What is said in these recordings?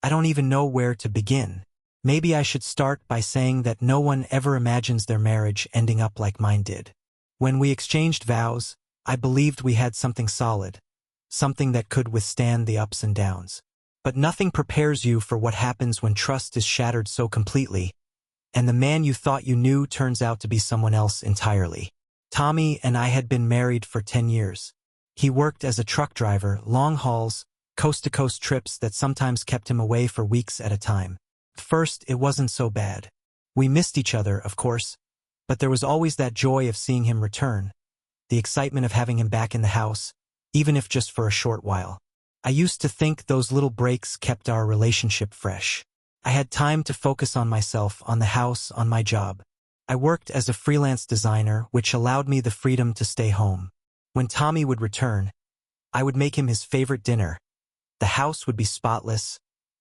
I don't even know where to begin. Maybe I should start by saying that no one ever imagines their marriage ending up like mine did. When we exchanged vows, I believed we had something solid, something that could withstand the ups and downs. But nothing prepares you for what happens when trust is shattered so completely, and the man you thought you knew turns out to be someone else entirely. Tommy and I had been married for 10 years. He worked as a truck driver, long hauls, coast-to-coast trips that sometimes kept him away for weeks at a time. At first, it wasn't so bad. We missed each other, of course, but there was always that joy of seeing him return, the excitement of having him back in the house, even if just for a short while. I used to think those little breaks kept our relationship fresh. I had time to focus on myself, on the house, on my job. I worked as a freelance designer, which allowed me the freedom to stay home. When Tommy would return, I would make him his favorite dinner. The house would be spotless,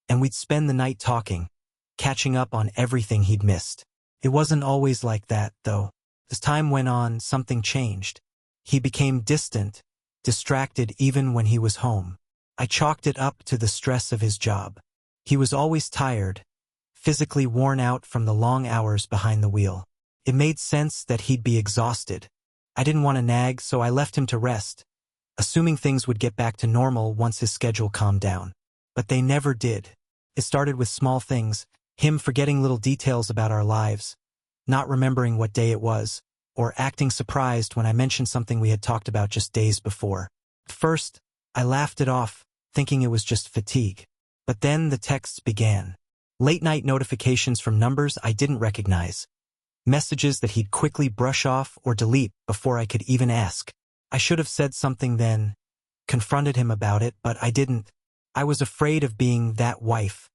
and we'd spend the night talking, catching up on everything he'd missed. It wasn't always like that, though. As time went on, something changed. He became distant, distracted even when he was home. I chalked it up to the stress of his job. He was always tired, physically worn out from the long hours behind the wheel. It made sense that he'd be exhausted. I didn't want to nag, so I left him to rest, assuming things would get back to normal once his schedule calmed down. But they never did. It started with small things, him forgetting little details about our lives, not remembering what day it was, or acting surprised when I mentioned something we had talked about just days before. At first, I laughed it off, thinking it was just fatigue. But then the texts began. Late-night notifications from numbers I didn't recognize. Messages that he'd quickly brush off or delete before I could even ask. I should have said something then, confronted him about it, but I didn't. I was afraid of being that wife,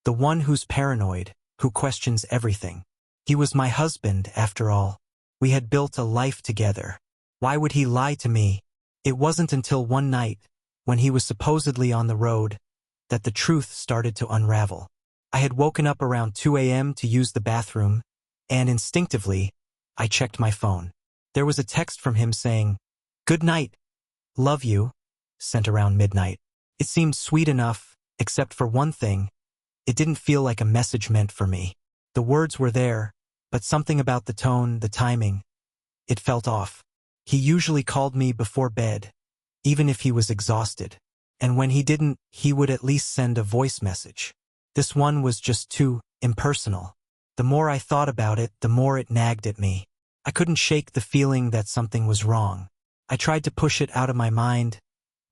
the one who's paranoid, who questions everything. He was my husband, after all. We had built a life together. Why would he lie to me? It wasn't until one night, when he was supposedly on the road, that the truth started to unravel. I had woken up around 2 a.m. to use the bathroom, and instinctively, I checked my phone. There was a text from him saying, "Good night. Love you," sent around midnight. It seemed sweet enough, except for one thing. It didn't feel like a message meant for me. The words were there, but something about the tone, the timing, it felt off. He usually called me before bed, even if he was exhausted. And when he didn't, he would at least send a voice message. This one was just too impersonal. The more I thought about it, the more it nagged at me. I couldn't shake the feeling that something was wrong. I tried to push it out of my mind,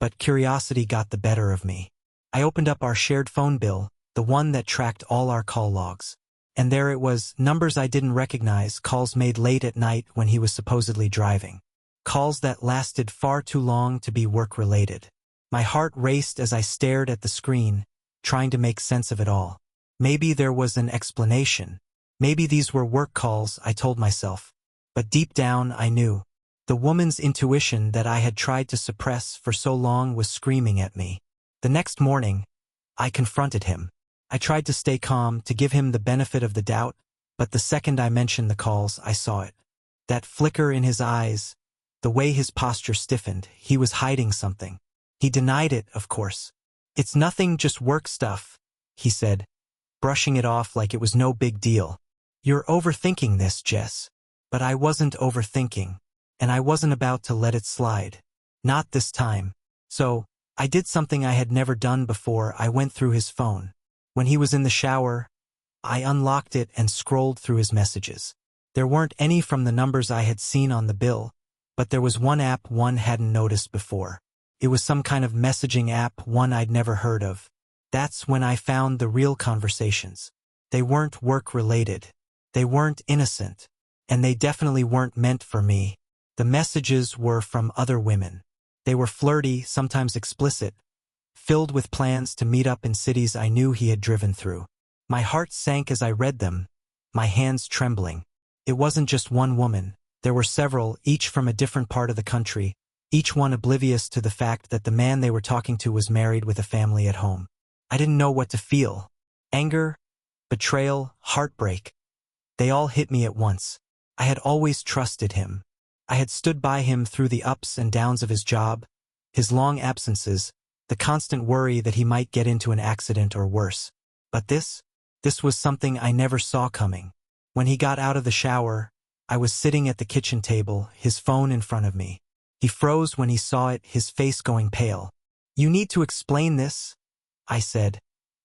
but curiosity got the better of me. I opened up our shared phone bill, the one that tracked all our call logs. And there it was, numbers I didn't recognize, calls made late at night when he was supposedly driving. Calls that lasted far too long to be work-related. My heart raced as I stared at the screen, trying to make sense of it all. Maybe there was an explanation. Maybe these were work calls, I told myself. But deep down, I knew. The woman's intuition that I had tried to suppress for so long was screaming at me. The next morning, I confronted him. I tried to stay calm, to give him the benefit of the doubt, but the second I mentioned the calls, I saw it. That flicker in his eyes, the way his posture stiffened, he was hiding something. He denied it, of course. "It's nothing, just work stuff," he said, brushing it off like it was no big deal. "You're overthinking this, Jess." But I wasn't overthinking, and I wasn't about to let it slide. Not this time. So, I did something I had never done before. I went through his phone. When he was in the shower, I unlocked it and scrolled through his messages. There weren't any from the numbers I had seen on the bill, but there was one app one hadn't noticed before. It was some kind of messaging app, one I'd never heard of. That's when I found the real conversations. They weren't work-related. They weren't innocent. And they definitely weren't meant for me. The messages were from other women. They were flirty, sometimes explicit, filled with plans to meet up in cities I knew he had driven through. My heart sank as I read them, my hands trembling. It wasn't just one woman. There were several, each from a different part of the country, each one oblivious to the fact that the man they were talking to was married with a family at home. I didn't know what to feel. Anger, betrayal, heartbreak. They all hit me at once. I had always trusted him. I had stood by him through the ups and downs of his job, his long absences, the constant worry that he might get into an accident or worse. But this was something I never saw coming. When he got out of the shower, I was sitting at the kitchen table, his phone in front of me. He froze when he saw it, his face going pale. "You need to explain this," I said,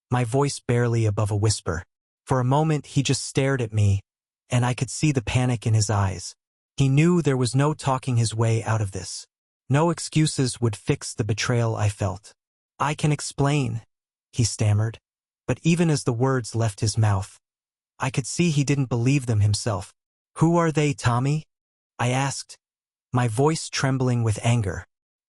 my voice barely above a whisper. For a moment he just stared at me, and I could see the panic in his eyes. He knew there was no talking his way out of this. No excuses would fix the betrayal I felt. "I can explain," he stammered. But even as the words left his mouth, I could see he didn't believe them himself. "Who are they, Tommy?" I asked, my voice trembling with anger.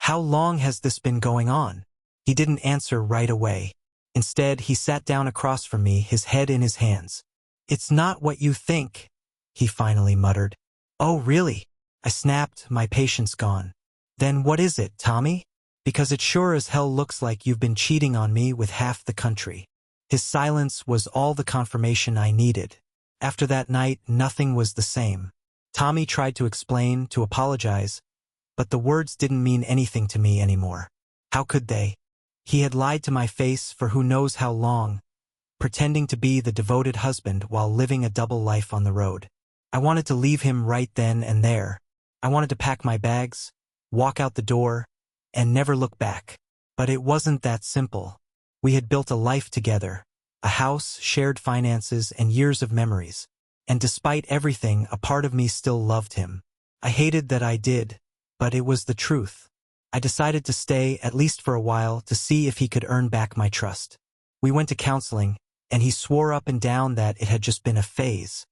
"How long has this been going on?" He didn't answer right away. Instead, he sat down across from me, his head in his hands. "It's not what you think," he finally muttered. "Oh, really?" I snapped, my patience gone. "Then what is it, Tommy? Because it sure as hell looks like you've been cheating on me with half the country." His silence was all the confirmation I needed. After that night, nothing was the same. Tommy tried to explain, to apologize, but the words didn't mean anything to me anymore. How could they? He had lied to my face for who knows how long, pretending to be the devoted husband while living a double life on the road. I wanted to leave him right then and there. I wanted to pack my bags, walk out the door, and never look back. But it wasn't that simple. We had built a life together, a house, shared finances, and years of memories. And despite everything, a part of me still loved him. I hated that I did, but it was the truth. I decided to stay, at least for a while, to see if he could earn back my trust. We went to counseling, and he swore up and down that it had just been a phase,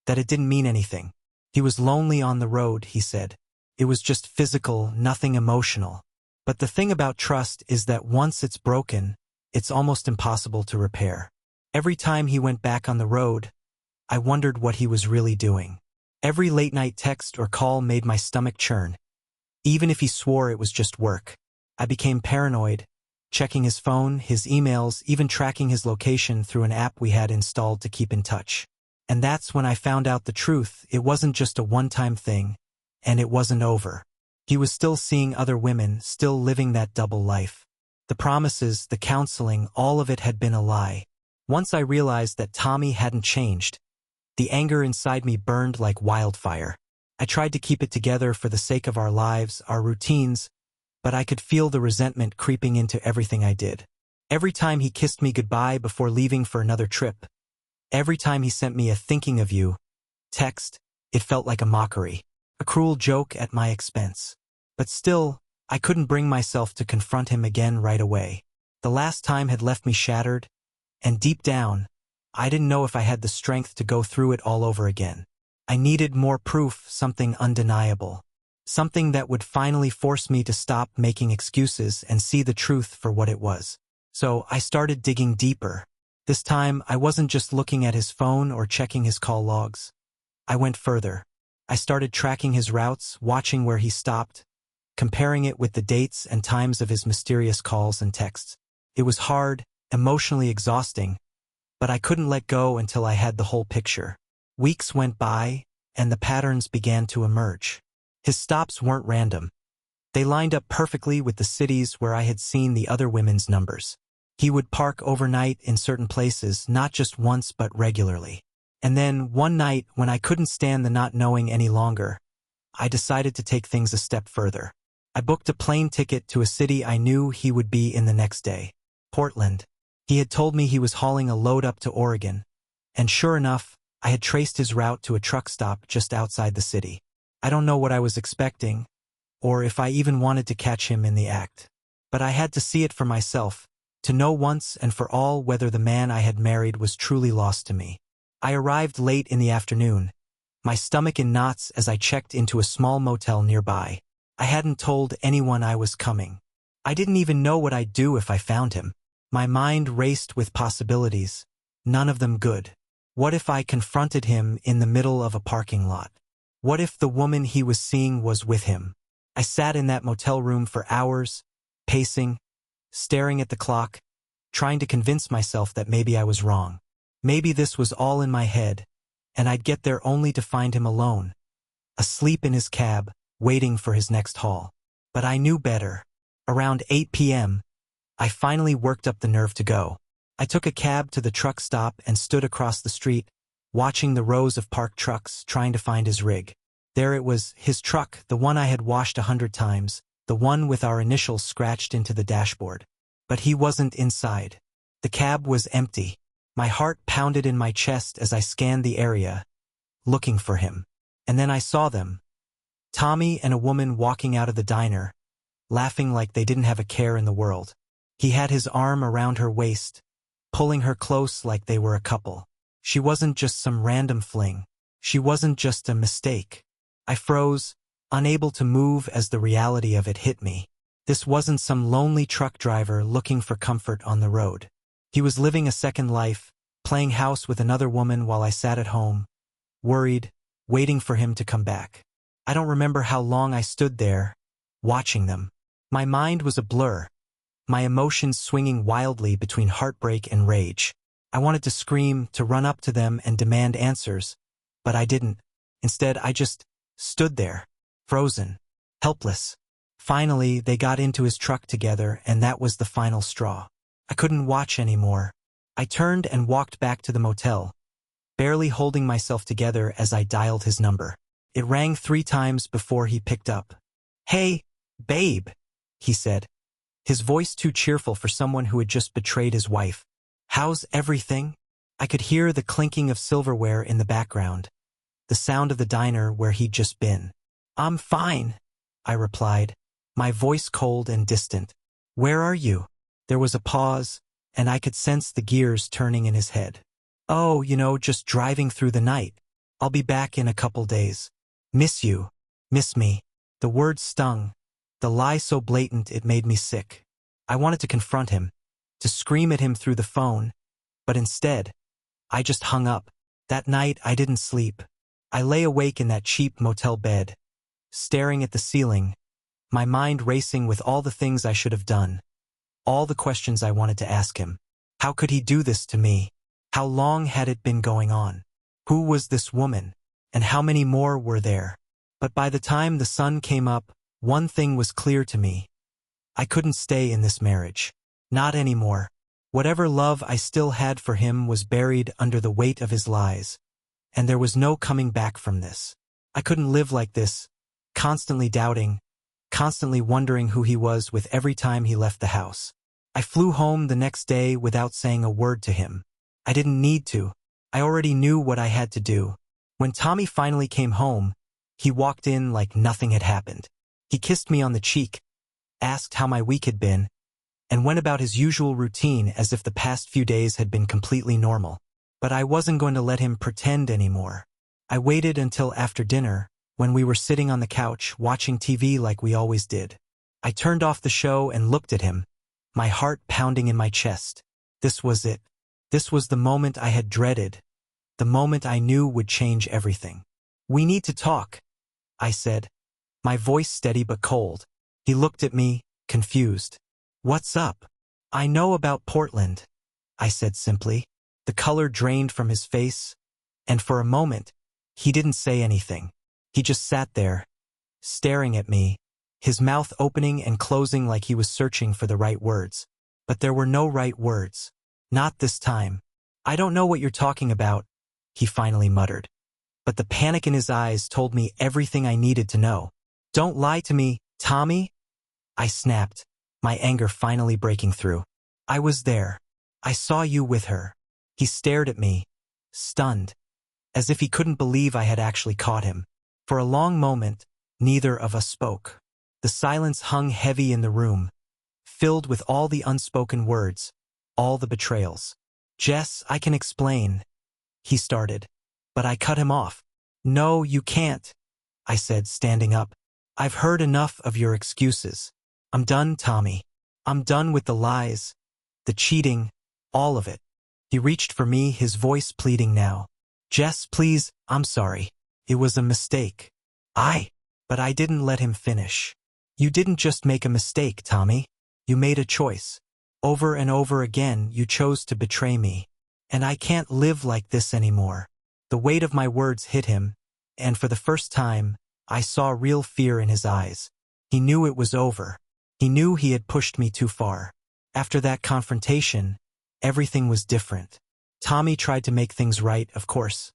that it didn't mean anything. He was lonely on the road, he said. It was just physical, nothing emotional. But the thing about trust is that once it's broken, it's almost impossible to repair. Every time he went back on the road, I wondered what he was really doing. Every late-night text or call made my stomach churn, even if he swore it was just work. I became paranoid, checking his phone, his emails, even tracking his location through an app we had installed to keep in touch. And that's when I found out the truth. It wasn't just a one-time thing, and it wasn't over. He was still seeing other women, still living that double life. The promises, the counseling, all of it had been a lie. Once I realized that Tommy hadn't changed, the anger inside me burned like wildfire. I tried to keep it together for the sake of our lives, our routines, but I could feel the resentment creeping into everything I did. Every time he kissed me goodbye before leaving for another trip, every time he sent me a "thinking of you" text, it felt like a mockery, a cruel joke at my expense. But still, I couldn't bring myself to confront him again right away. The last time had left me shattered, and deep down, I didn't know if I had the strength to go through it all over again. I needed more proof, something undeniable. Something that would finally force me to stop making excuses and see the truth for what it was. So I started digging deeper. This time, I wasn't just looking at his phone or checking his call logs. I went further. I started tracking his routes, watching where he stopped, comparing it with the dates and times of his mysterious calls and texts. It was hard, emotionally exhausting, but I couldn't let go until I had the whole picture. Weeks went by, and the patterns began to emerge. His stops weren't random. They lined up perfectly with the cities where I had seen the other women's numbers. He would park overnight in certain places, not just once but regularly. And then, one night, when I couldn't stand the not knowing any longer, I decided to take things a step further. I booked a plane ticket to a city I knew he would be in the next day. Portland. He had told me he was hauling a load up to Oregon, and sure enough, I had traced his route to a truck stop just outside the city. I don't know what I was expecting, or if I even wanted to catch him in the act. But I had to see it for myself, to know once and for all whether the man I had married was truly lost to me. I arrived late in the afternoon, my stomach in knots as I checked into a small motel nearby. I hadn't told anyone I was coming. I didn't even know what I'd do if I found him. My mind raced with possibilities, none of them good. What if I confronted him in the middle of a parking lot? What if the woman he was seeing was with him? I sat in that motel room for hours, pacing, staring at the clock, trying to convince myself that maybe I was wrong. Maybe this was all in my head, and I'd get there only to find him alone, asleep in his cab, waiting for his next haul. But I knew better. Around 8 p.m., I finally worked up the nerve to go. I took a cab to the truck stop and stood across the street, watching the rows of parked trucks, trying to find his rig. There it was, his truck, the one I had washed 100 times, the one with our initials scratched into the dashboard. But he wasn't inside. The cab was empty. My heart pounded in my chest as I scanned the area, looking for him. And then I saw them. Tommy and a woman walking out of the diner, laughing like they didn't have a care in the world. He had his arm around her waist, pulling her close like they were a couple. She wasn't just some random fling. She wasn't just a mistake. I froze, unable to move as the reality of it hit me. This wasn't some lonely truck driver looking for comfort on the road. He was living a second life, playing house with another woman while I sat at home, worried, waiting for him to come back. I don't remember how long I stood there, watching them. My mind was a blur, my emotions swinging wildly between heartbreak and rage. I wanted to scream, to run up to them and demand answers, but I didn't. Instead, I just stood there, frozen, helpless. Finally, they got into his truck together, and that was the final straw. I couldn't watch anymore. I turned and walked back to the motel, barely holding myself together as I dialed his number. It rang 3 times before he picked up. "Hey, babe," he said, his voice too cheerful for someone who had just betrayed his wife. "How's everything?" I could hear the clinking of silverware in the background, the sound of the diner where he'd just been. "I'm fine," I replied, my voice cold and distant. "Where are you?" There was a pause, and I could sense the gears turning in his head. "Oh, just driving through the night. I'll be back in a couple days. Miss you. Miss me." The words stung, the lie so blatant it made me sick. I wanted to confront him, to scream at him through the phone, but instead, I just hung up. That night, I didn't sleep. I lay awake in that cheap motel bed, staring at the ceiling, my mind racing with all the things I should have done, all the questions I wanted to ask him. How could he do this to me? How long had it been going on? Who was this woman? And how many more were there? But by the time the sun came up, one thing was clear to me. I couldn't stay in this marriage. Not anymore. Whatever love I still had for him was buried under the weight of his lies, and there was no coming back from this. I couldn't live like this, constantly doubting, constantly wondering who he was with every time he left the house. I flew home the next day without saying a word to him. I didn't need to. I already knew what I had to do. When Tommy finally came home, he walked in like nothing had happened. He kissed me on the cheek, asked how my week had been, and went about his usual routine as if the past few days had been completely normal. But I wasn't going to let him pretend anymore. I waited until after dinner, when we were sitting on the couch watching TV like we always did. I turned off the show and looked at him, my heart pounding in my chest. This was it. This was the moment I had dreaded, the moment I knew would change everything. "We need to talk," I said, my voice steady but cold. He looked at me, confused. "What's up?" "I know about Portland," I said simply. The color drained from his face, and for a moment, he didn't say anything. He just sat there, staring at me, his mouth opening and closing like he was searching for the right words. But there were no right words. Not this time. "I don't know what you're talking about," he finally muttered. But the panic in his eyes told me everything I needed to know. "Don't lie to me, Tommy," I snapped, my anger finally breaking through. "I was there. I saw you with her." He stared at me, stunned, as if he couldn't believe I had actually caught him. For a long moment, neither of us spoke. The silence hung heavy in the room, filled with all the unspoken words, all the betrayals. "Jess, I can explain," he started, but I cut him off. "No, you can't," I said, standing up. "I've heard enough of your excuses. I'm done, Tommy. I'm done with the lies, the cheating, all of it." He reached for me, his voice pleading now. "Jess, please, I'm sorry. It was a mistake." But I didn't let him finish. "You didn't just make a mistake, Tommy. You made a choice. Over and over again, you chose to betray me. And I can't live like this anymore." The weight of my words hit him, and for the first time, I saw real fear in his eyes. He knew it was over. He knew he had pushed me too far. After that confrontation, everything was different. Tommy tried to make things right, of course.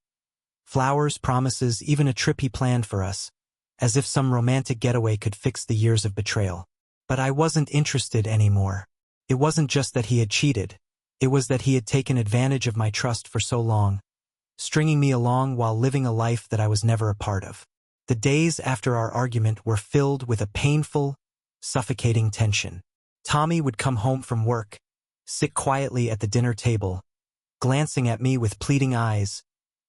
Flowers, promises, even a trip he planned for us, as if some romantic getaway could fix the years of betrayal. But I wasn't interested anymore. It wasn't just that he had cheated. It was that he had taken advantage of my trust for so long, stringing me along while living a life that I was never a part of. The days after our argument were filled with a painful, suffocating tension. Tommy would come home from work, sit quietly at the dinner table, glancing at me with pleading eyes,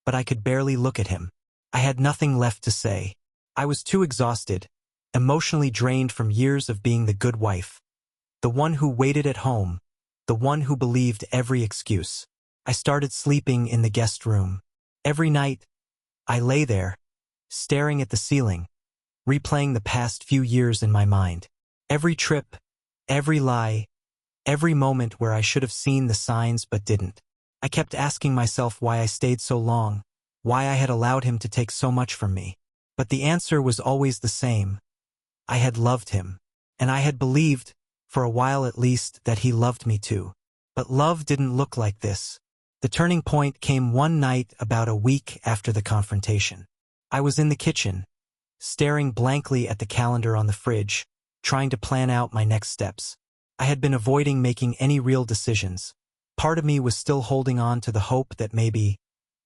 but I could barely look at him. I had nothing left to say. I was too exhausted, emotionally drained from years of being the good wife, the one who waited at home, the one who believed every excuse. I started sleeping in the guest room. Every night, I lay there, staring at the ceiling, replaying the past few years in my mind. Every trip, every lie, every moment where I should have seen the signs but didn't. I kept asking myself why I stayed so long, why I had allowed him to take so much from me. But the answer was always the same. I had loved him, and I had believed, for a while at least, that he loved me too. But love didn't look like this. The turning point came one night about a week after the confrontation. I was in the kitchen, staring blankly at the calendar on the fridge, trying to plan out my next steps. I had been avoiding making any real decisions. Part of me was still holding on to the hope that maybe,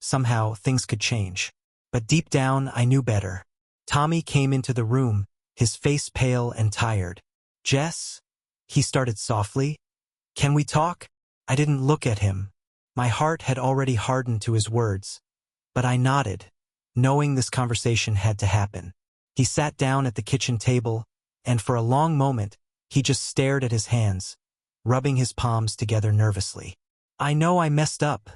somehow, things could change. But deep down, I knew better. Tommy came into the room, his face pale and tired. "Jess?" he started softly. "Can we talk?" I didn't look at him. My heart had already hardened to his words. But I nodded, knowing this conversation had to happen. He sat down at the kitchen table, and for a long moment, he just stared at his hands, rubbing his palms together nervously. "I know I messed up,"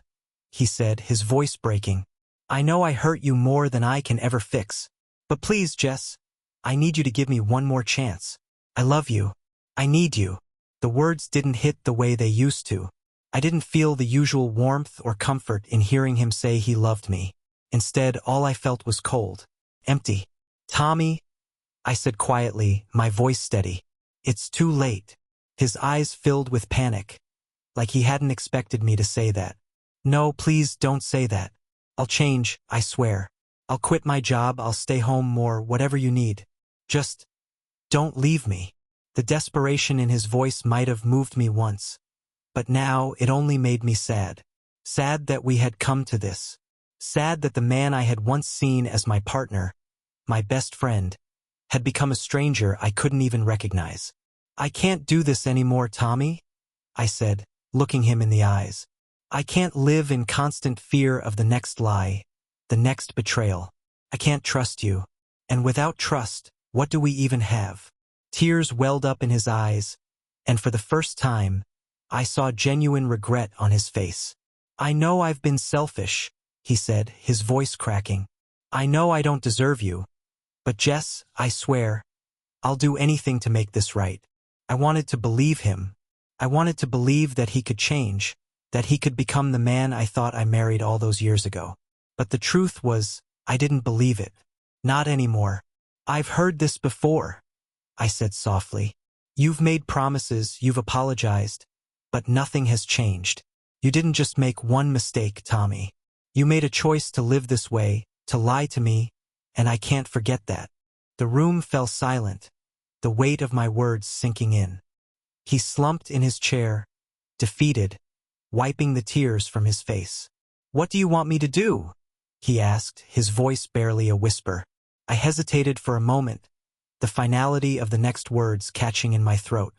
he said, his voice breaking. "I know I hurt you more than I can ever fix. But please, Jess, I need you to give me one more chance. I love you. I need you." The words didn't hit the way they used to. I didn't feel the usual warmth or comfort in hearing him say he loved me. Instead, all I felt was cold, empty. "Tommy," I said quietly, my voice steady. "It's too late." His eyes filled with panic, like he hadn't expected me to say that. "No, please don't say that. I'll change, I swear. I'll quit my job, I'll stay home more, whatever you need. Just don't leave me." The desperation in his voice might have moved me once, but now it only made me sad. Sad that we had come to this. Sad that the man I had once seen as my partner, my best friend, had become a stranger I couldn't even recognize. "I can't do this anymore, Tommy," I said, looking him in the eyes. "I can't live in constant fear of the next lie, the next betrayal. I can't trust you. And without trust, what do we even have?" Tears welled up in his eyes, and for the first time, I saw genuine regret on his face. "I know I've been selfish," he said, his voice cracking. "I know I don't deserve you. But Jess, I swear, I'll do anything to make this right." I wanted to believe him. I wanted to believe that he could change, that he could become the man I thought I married all those years ago. But the truth was, I didn't believe it. Not anymore. "I've heard this before," I said softly. "You've made promises, you've apologized, but nothing has changed. You didn't just make one mistake, Tommy. You made a choice to live this way, to lie to me, and I can't forget that." The room fell silent, the weight of my words sinking in. He slumped in his chair, defeated, wiping the tears from his face. "What do you want me to do?" he asked, his voice barely a whisper. I hesitated for a moment, the finality of the next words catching in my throat.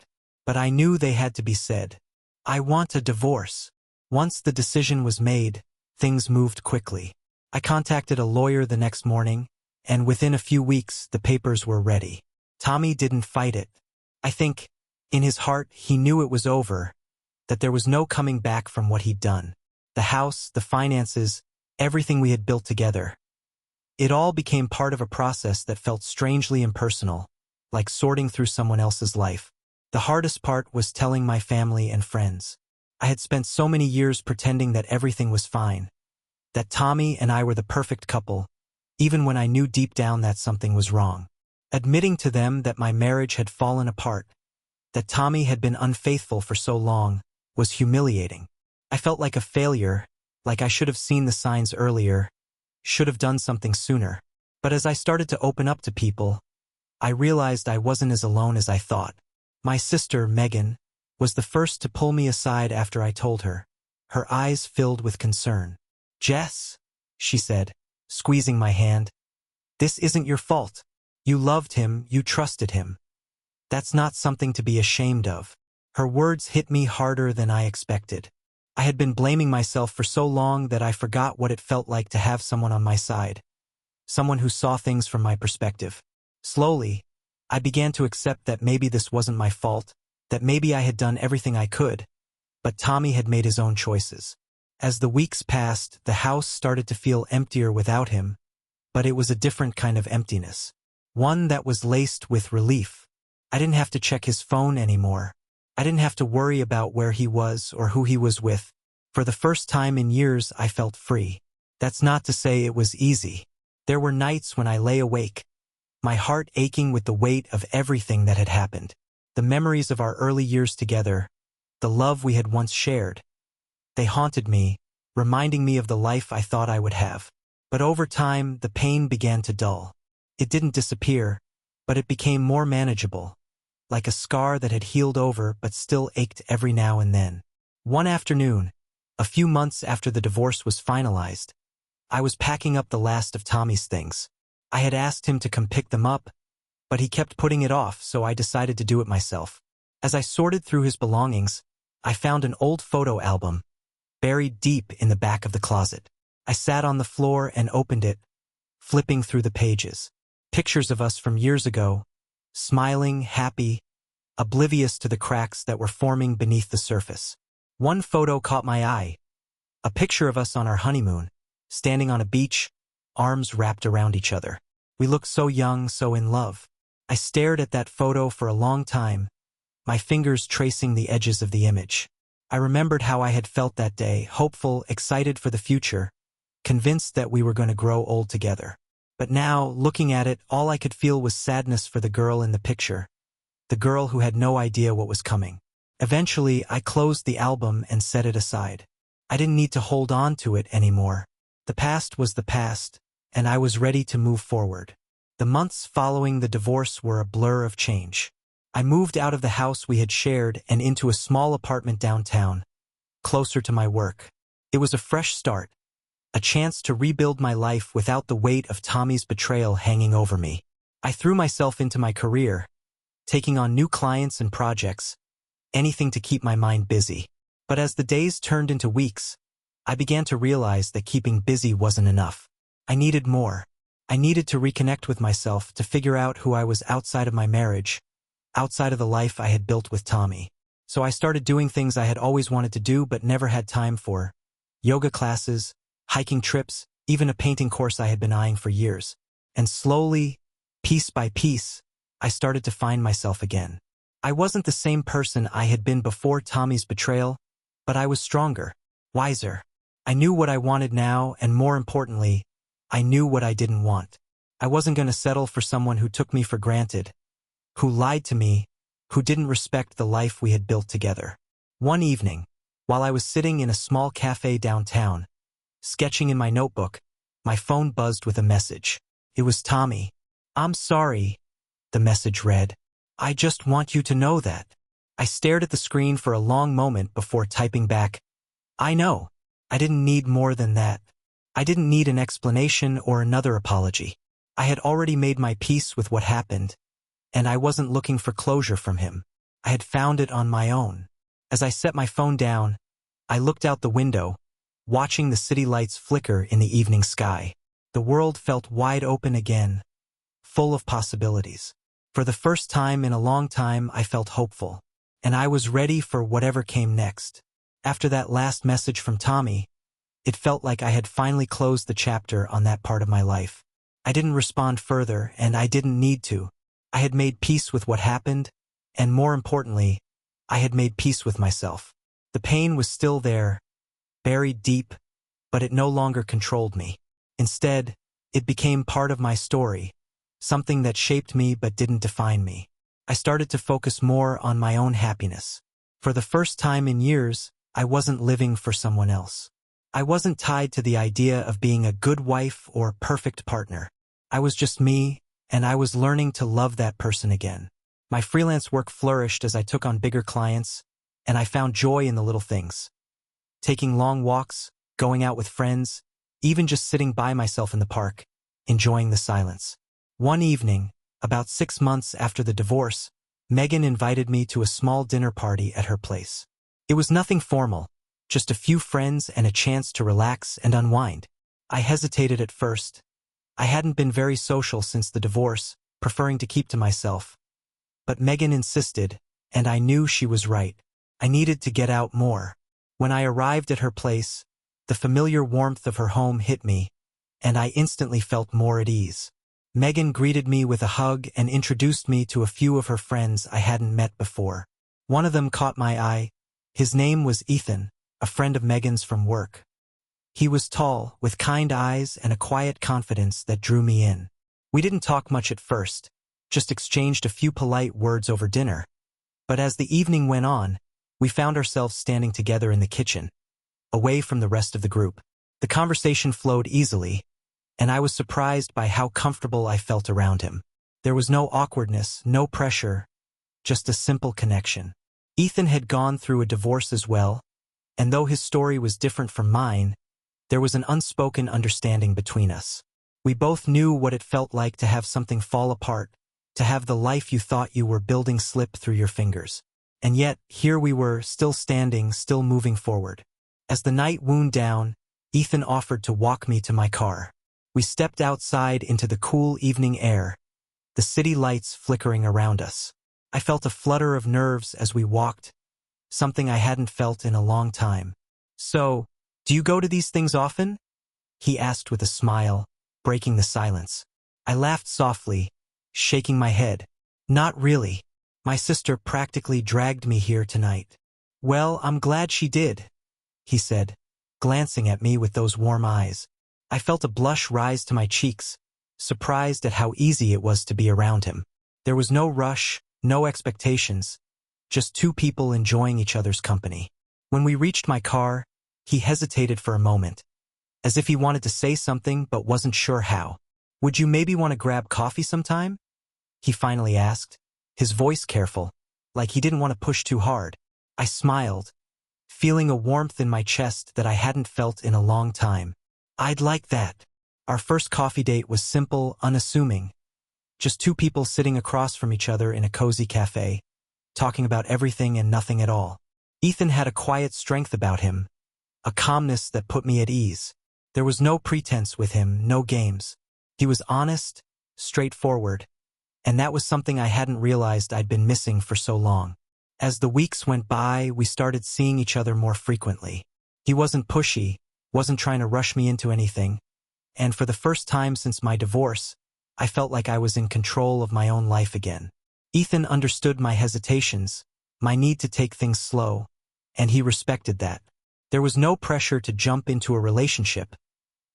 But I knew they had to be said. "I want a divorce." Once the decision was made, things moved quickly. I contacted a lawyer the next morning, and within a few weeks the papers were ready. Tommy didn't fight it. I think, in his heart, he knew it was over, that there was no coming back from what he'd done. The house, the finances, everything we had built together. It all became part of a process that felt strangely impersonal, like sorting through someone else's life. The hardest part was telling my family and friends. I had spent so many years pretending that everything was fine, that Tommy and I were the perfect couple, even when I knew deep down that something was wrong. Admitting to them that my marriage had fallen apart, that Tommy had been unfaithful for so long, was humiliating. I felt like a failure, like I should have seen the signs earlier, should have done something sooner. But as I started to open up to people, I realized I wasn't as alone as I thought. My sister, Megan, was the first to pull me aside after I told her, her eyes filled with concern. "Jess," she said, squeezing my hand, "this isn't your fault. You loved him, you trusted him. That's not something to be ashamed of." Her words hit me harder than I expected. I had been blaming myself for so long that I forgot what it felt like to have someone on my side, someone who saw things from my perspective. Slowly, I began to accept that maybe this wasn't my fault, that maybe I had done everything I could, but Tommy had made his own choices. As the weeks passed, the house started to feel emptier without him, but it was a different kind of emptiness. One that was laced with relief. I didn't have to check his phone anymore. I didn't have to worry about where he was or who he was with. For the first time in years, I felt free. That's not to say it was easy. There were nights when I lay awake, my heart aching with the weight of everything that had happened. The memories of our early years together, the love we had once shared. They haunted me, reminding me of the life I thought I would have. But over time, the pain began to dull. It didn't disappear, but it became more manageable, like a scar that had healed over but still ached every now and then. One afternoon, a few months after the divorce was finalized, I was packing up the last of Tommy's things. I had asked him to come pick them up, but he kept putting it off, so I decided to do it myself. As I sorted through his belongings, I found an old photo album, buried deep in the back of the closet. I sat on the floor and opened it, flipping through the pages. Pictures of us from years ago, smiling, happy, oblivious to the cracks that were forming beneath the surface. One photo caught my eye, a picture of us on our honeymoon, standing on a beach, arms wrapped around each other. We looked so young, so in love. I stared at that photo for a long time, my fingers tracing the edges of the image. I remembered how I had felt that day, hopeful, excited for the future, convinced that we were going to grow old together. But now, looking at it, all I could feel was sadness for the girl in the picture, the girl who had no idea what was coming. Eventually, I closed the album and set it aside. I didn't need to hold on to it anymore. The past was the past, and I was ready to move forward. The months following the divorce were a blur of change. I moved out of the house we had shared and into a small apartment downtown, closer to my work. It was a fresh start, a chance to rebuild my life without the weight of Tommy's betrayal hanging over me. I threw myself into my career, taking on new clients and projects, anything to keep my mind busy. But as the days turned into weeks, I began to realize that keeping busy wasn't enough. I needed more. I needed to reconnect with myself, to figure out who I was outside of my marriage, outside of the life I had built with Tommy. So I started doing things I had always wanted to do but never had time for. Yoga classes, hiking trips, even a painting course I had been eyeing for years. And slowly, piece by piece, I started to find myself again. I wasn't the same person I had been before Tommy's betrayal, but I was stronger, wiser. I knew what I wanted now, and more importantly, I knew what I didn't want. I wasn't going to settle for someone who took me for granted, who lied to me, who didn't respect the life we had built together. One evening, while I was sitting in a small cafe downtown, sketching in my notebook, my phone buzzed with a message. It was Tommy. "I'm sorry," the message read. "I just want you to know that." I stared at the screen for a long moment before typing back, "I know." I didn't need more than that. I didn't need an explanation or another apology. I had already made my peace with what happened, and I wasn't looking for closure from him. I had found it on my own. As I set my phone down, I looked out the window, watching the city lights flicker in the evening sky. The world felt wide open again, full of possibilities. For the first time in a long time, I felt hopeful, and I was ready for whatever came next. After that last message from Tommy, it felt like I had finally closed the chapter on that part of my life. I didn't respond further, and I didn't need to. I had made peace with what happened, and more importantly, I had made peace with myself. The pain was still there, buried deep, but it no longer controlled me. Instead, it became part of my story, something that shaped me but didn't define me. I started to focus more on my own happiness. For the first time in years, I wasn't living for someone else. I wasn't tied to the idea of being a good wife or perfect partner. I was just me, and I was learning to love that person again. My freelance work flourished as I took on bigger clients, and I found joy in the little things. Taking long walks, going out with friends, even just sitting by myself in the park, enjoying the silence. One evening, about 6 months after the divorce, Megan invited me to a small dinner party at her place. It was nothing formal, just a few friends and a chance to relax and unwind. I hesitated at first. I hadn't been very social since the divorce, preferring to keep to myself. But Megan insisted, and I knew she was right. I needed to get out more. When I arrived at her place, the familiar warmth of her home hit me, and I instantly felt more at ease. Megan greeted me with a hug and introduced me to a few of her friends I hadn't met before. One of them caught my eye. His name was Ethan, a friend of Megan's from work. He was tall, with kind eyes and a quiet confidence that drew me in. We didn't talk much at first, just exchanged a few polite words over dinner. But as the evening went on, we found ourselves standing together in the kitchen, away from the rest of the group. The conversation flowed easily, and I was surprised by how comfortable I felt around him. There was no awkwardness, no pressure, just a simple connection. Ethan had gone through a divorce as well, and though his story was different from mine, there was an unspoken understanding between us. We both knew what it felt like to have something fall apart, to have the life you thought you were building slip through your fingers. And yet, here we were, still standing, still moving forward. As the night wound down, Ethan offered to walk me to my car. We stepped outside into the cool evening air, the city lights flickering around us. I felt a flutter of nerves as we walked, something I hadn't felt in a long time. "So, do you go to these things often?" he asked with a smile, breaking the silence. I laughed softly, shaking my head. "Not really. My sister practically dragged me here tonight." "Well, I'm glad she did," he said, glancing at me with those warm eyes. I felt a blush rise to my cheeks, surprised at how easy it was to be around him. There was no rush, no expectations, just two people enjoying each other's company. When we reached my car, he hesitated for a moment, as if he wanted to say something but wasn't sure how. "Would you maybe want to grab coffee sometime?" he finally asked, his voice careful, like he didn't want to push too hard. I smiled, feeling a warmth in my chest that I hadn't felt in a long time. "I'd like that." Our first coffee date was simple, unassuming. Just two people sitting across from each other in a cozy cafe, talking about everything and nothing at all. Ethan had a quiet strength about him, a calmness that put me at ease. There was no pretense with him, no games. He was honest, straightforward, and that was something I hadn't realized I'd been missing for so long. As the weeks went by, we started seeing each other more frequently. He wasn't pushy, wasn't trying to rush me into anything, and for the first time since my divorce, I felt like I was in control of my own life again. Ethan understood my hesitations, my need to take things slow, and he respected that. There was no pressure to jump into a relationship,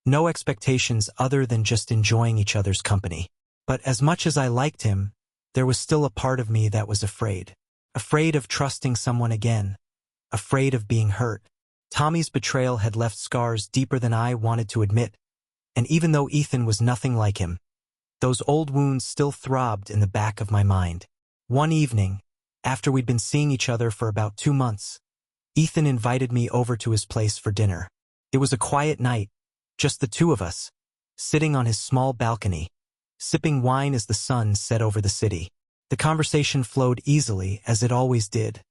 no expectations other than just enjoying each other's company. But as much as I liked him, there was still a part of me that was afraid. Afraid of trusting someone again, afraid of being hurt. Tommy's betrayal had left scars deeper than I wanted to admit, and even though Ethan was nothing like him, those old wounds still throbbed in the back of my mind. One evening, after we'd been seeing each other for about 2 months, Ethan invited me over to his place for dinner. It was a quiet night, just the two of us, sitting on his small balcony, sipping wine as the sun set over the city. The conversation flowed easily, as it always did,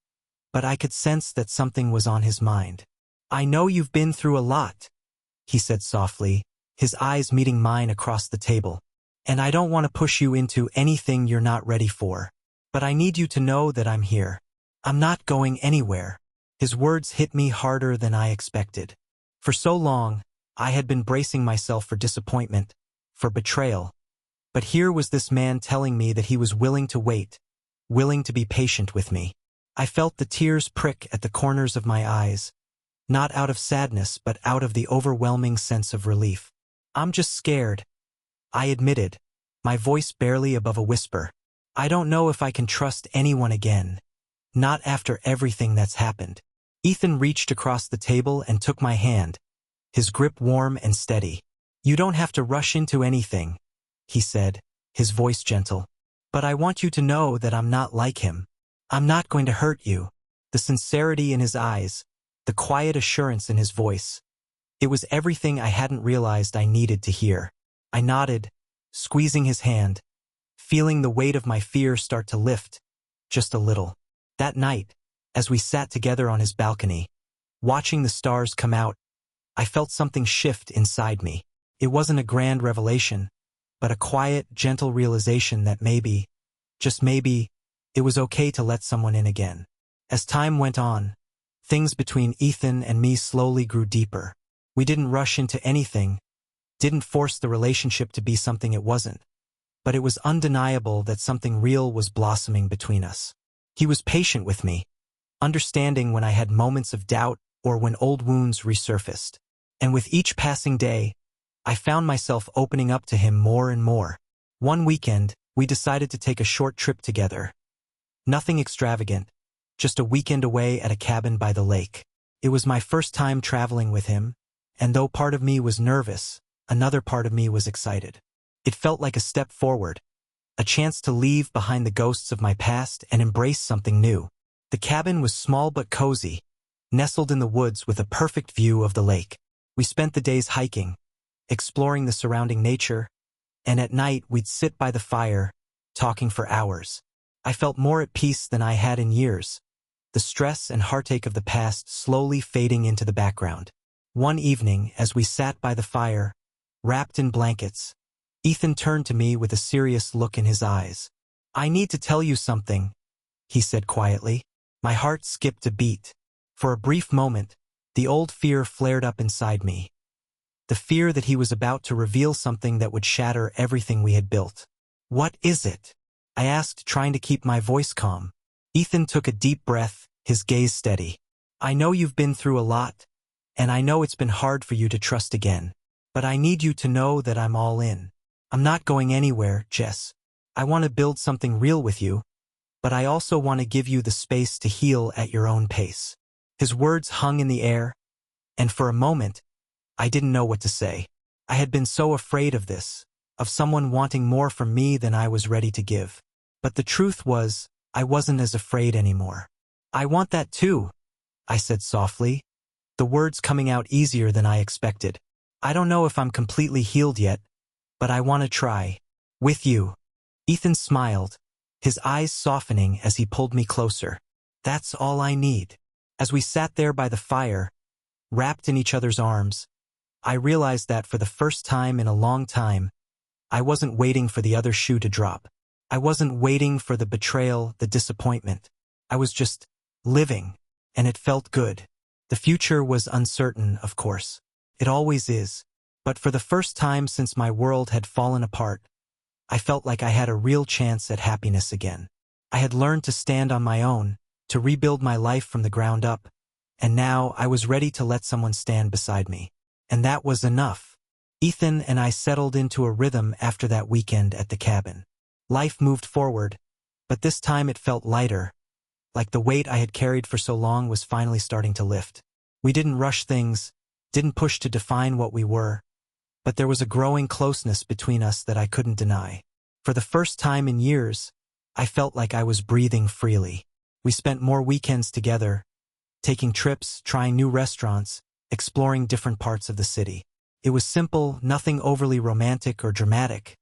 but I could sense that something was on his mind. "I know you've been through a lot," he said softly, his eyes meeting mine across the table. "And I don't want to push you into anything you're not ready for, but I need you to know that I'm here. I'm not going anywhere." His words hit me harder than I expected. For so long, I had been bracing myself for disappointment, for betrayal. But here was this man telling me that he was willing to wait, willing to be patient with me. I felt the tears prick at the corners of my eyes, not out of sadness but out of the overwhelming sense of relief. "I'm just scared," I admitted, my voice barely above a whisper. I don't know if I can trust anyone again. Not after everything that's happened. Ethan reached across the table and took my hand, his grip warm and steady. You don't have to rush into anything, he said, his voice gentle. But I want you to know that I'm not like him. I'm not going to hurt you. The sincerity in his eyes, the quiet assurance in his voice. It was everything I hadn't realized I needed to hear. I nodded, squeezing his hand, feeling the weight of my fear start to lift, just a little. That night, as we sat together on his balcony, watching the stars come out, I felt something shift inside me. It wasn't a grand revelation, but a quiet, gentle realization that maybe, just maybe, it was okay to let someone in again. As time went on, things between Ethan and me slowly grew deeper. We didn't rush into anything, didn't force the relationship to be something it wasn't, but it was undeniable that something real was blossoming between us. He was patient with me, understanding when I had moments of doubt or when old wounds resurfaced. And with each passing day, I found myself opening up to him more and more. One weekend, we decided to take a short trip together. Nothing extravagant, just a weekend away at a cabin by the lake. It was my first time traveling with him, and though part of me was nervous, another part of me was excited. It felt like a step forward, a chance to leave behind the ghosts of my past and embrace something new. The cabin was small but cozy, nestled in the woods with a perfect view of the lake. We spent the days hiking, exploring the surrounding nature, and at night we'd sit by the fire, talking for hours. I felt more at peace than I had in years, the stress and heartache of the past slowly fading into the background. One evening, as we sat by the fire, wrapped in blankets, Ethan turned to me with a serious look in his eyes. I need to tell you something, he said quietly. My heart skipped a beat. For a brief moment, the old fear flared up inside me. The fear that he was about to reveal something that would shatter everything we had built. What is it? I asked, trying to keep my voice calm. Ethan took a deep breath, his gaze steady. I know you've been through a lot, and I know it's been hard for you to trust again. But I need you to know that I'm all in. I'm not going anywhere, Jess. I want to build something real with you, but I also want to give you the space to heal at your own pace. His words hung in the air, and for a moment, I didn't know what to say. I had been so afraid of this, of someone wanting more from me than I was ready to give. But the truth was, I wasn't as afraid anymore. I want that too, I said softly, the words coming out easier than I expected. I don't know if I'm completely healed yet, but I want to try. With you. Ethan smiled, his eyes softening as he pulled me closer. That's all I need. As we sat there by the fire, wrapped in each other's arms, I realized that for the first time in a long time, I wasn't waiting for the other shoe to drop. I wasn't waiting for the betrayal, the disappointment. I was just living, and it felt good. The future was uncertain, of course. It always is. But for the first time since my world had fallen apart, I felt like I had a real chance at happiness again. I had learned to stand on my own, to rebuild my life from the ground up, and now I was ready to let someone stand beside me. And that was enough. Ethan and I settled into a rhythm after that weekend at the cabin. Life moved forward, but this time it felt lighter, like the weight I had carried for so long was finally starting to lift. We didn't rush things, didn't push to define what we were, but there was a growing closeness between us that I couldn't deny. For the first time in years, I felt like I was breathing freely. We spent more weekends together, taking trips, trying new restaurants, exploring different parts of the city. It was simple, nothing overly romantic or dramatic,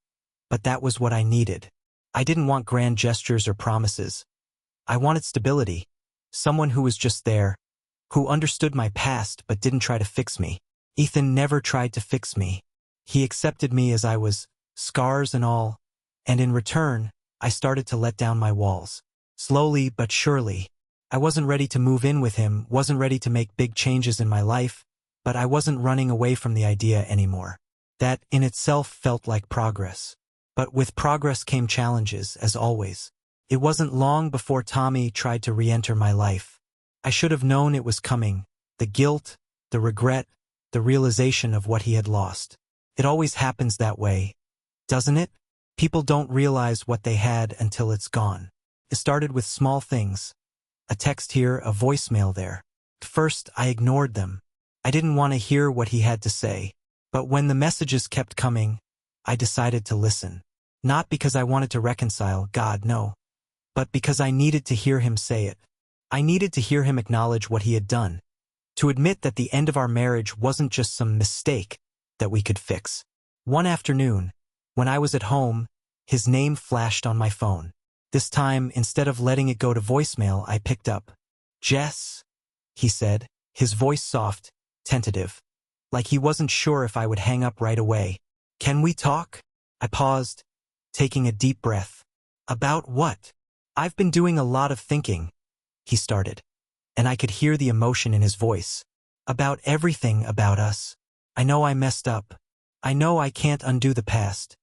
but that was what I needed. I didn't want grand gestures or promises. I wanted stability, someone who was just there, who understood my past but didn't try to fix me. Ethan never tried to fix me. He accepted me as I was, scars and all, and in return, I started to let down my walls. Slowly but surely. I wasn't ready to move in with him, wasn't ready to make big changes in my life, but I wasn't running away from the idea anymore. That, in itself, felt like progress. But with progress came challenges, as always. It wasn't long before Tommy tried to re-enter my life. I should have known it was coming. The guilt, the regret, the realization of what he had lost. It always happens that way, doesn't it? People don't realize what they had until it's gone. It started with small things. A text here, a voicemail there. At first, I ignored them. I didn't want to hear what he had to say. But when the messages kept coming, I decided to listen. Not because I wanted to reconcile, God, no. But because I needed to hear him say it. I needed to hear him acknowledge what he had done. To admit that the end of our marriage wasn't just some mistake that we could fix. One afternoon, when I was at home, his name flashed on my phone. This time, instead of letting it go to voicemail, I picked up. Jess, he said, his voice soft, tentative. Like he wasn't sure if I would hang up right away. Can we talk? I paused, taking a deep breath. About what? I've been doing a lot of thinking, he started, and I could hear the emotion in his voice. About everything about us. I know I messed up. I know I can't undo the past.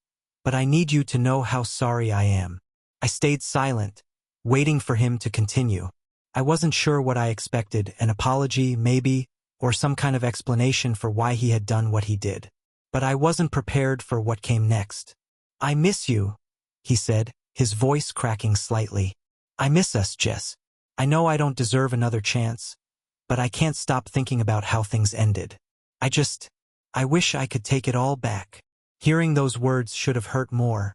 But I need you to know how sorry I am. I stayed silent, waiting for him to continue. I wasn't sure what I expected, an apology, maybe, or some kind of explanation for why he had done what he did. But I wasn't prepared for what came next. I miss you, he said, his voice cracking slightly. I miss us, Jess. I know I don't deserve another chance, but I can't stop thinking about how things ended. I wish I could take it all back. Hearing those words should have hurt more,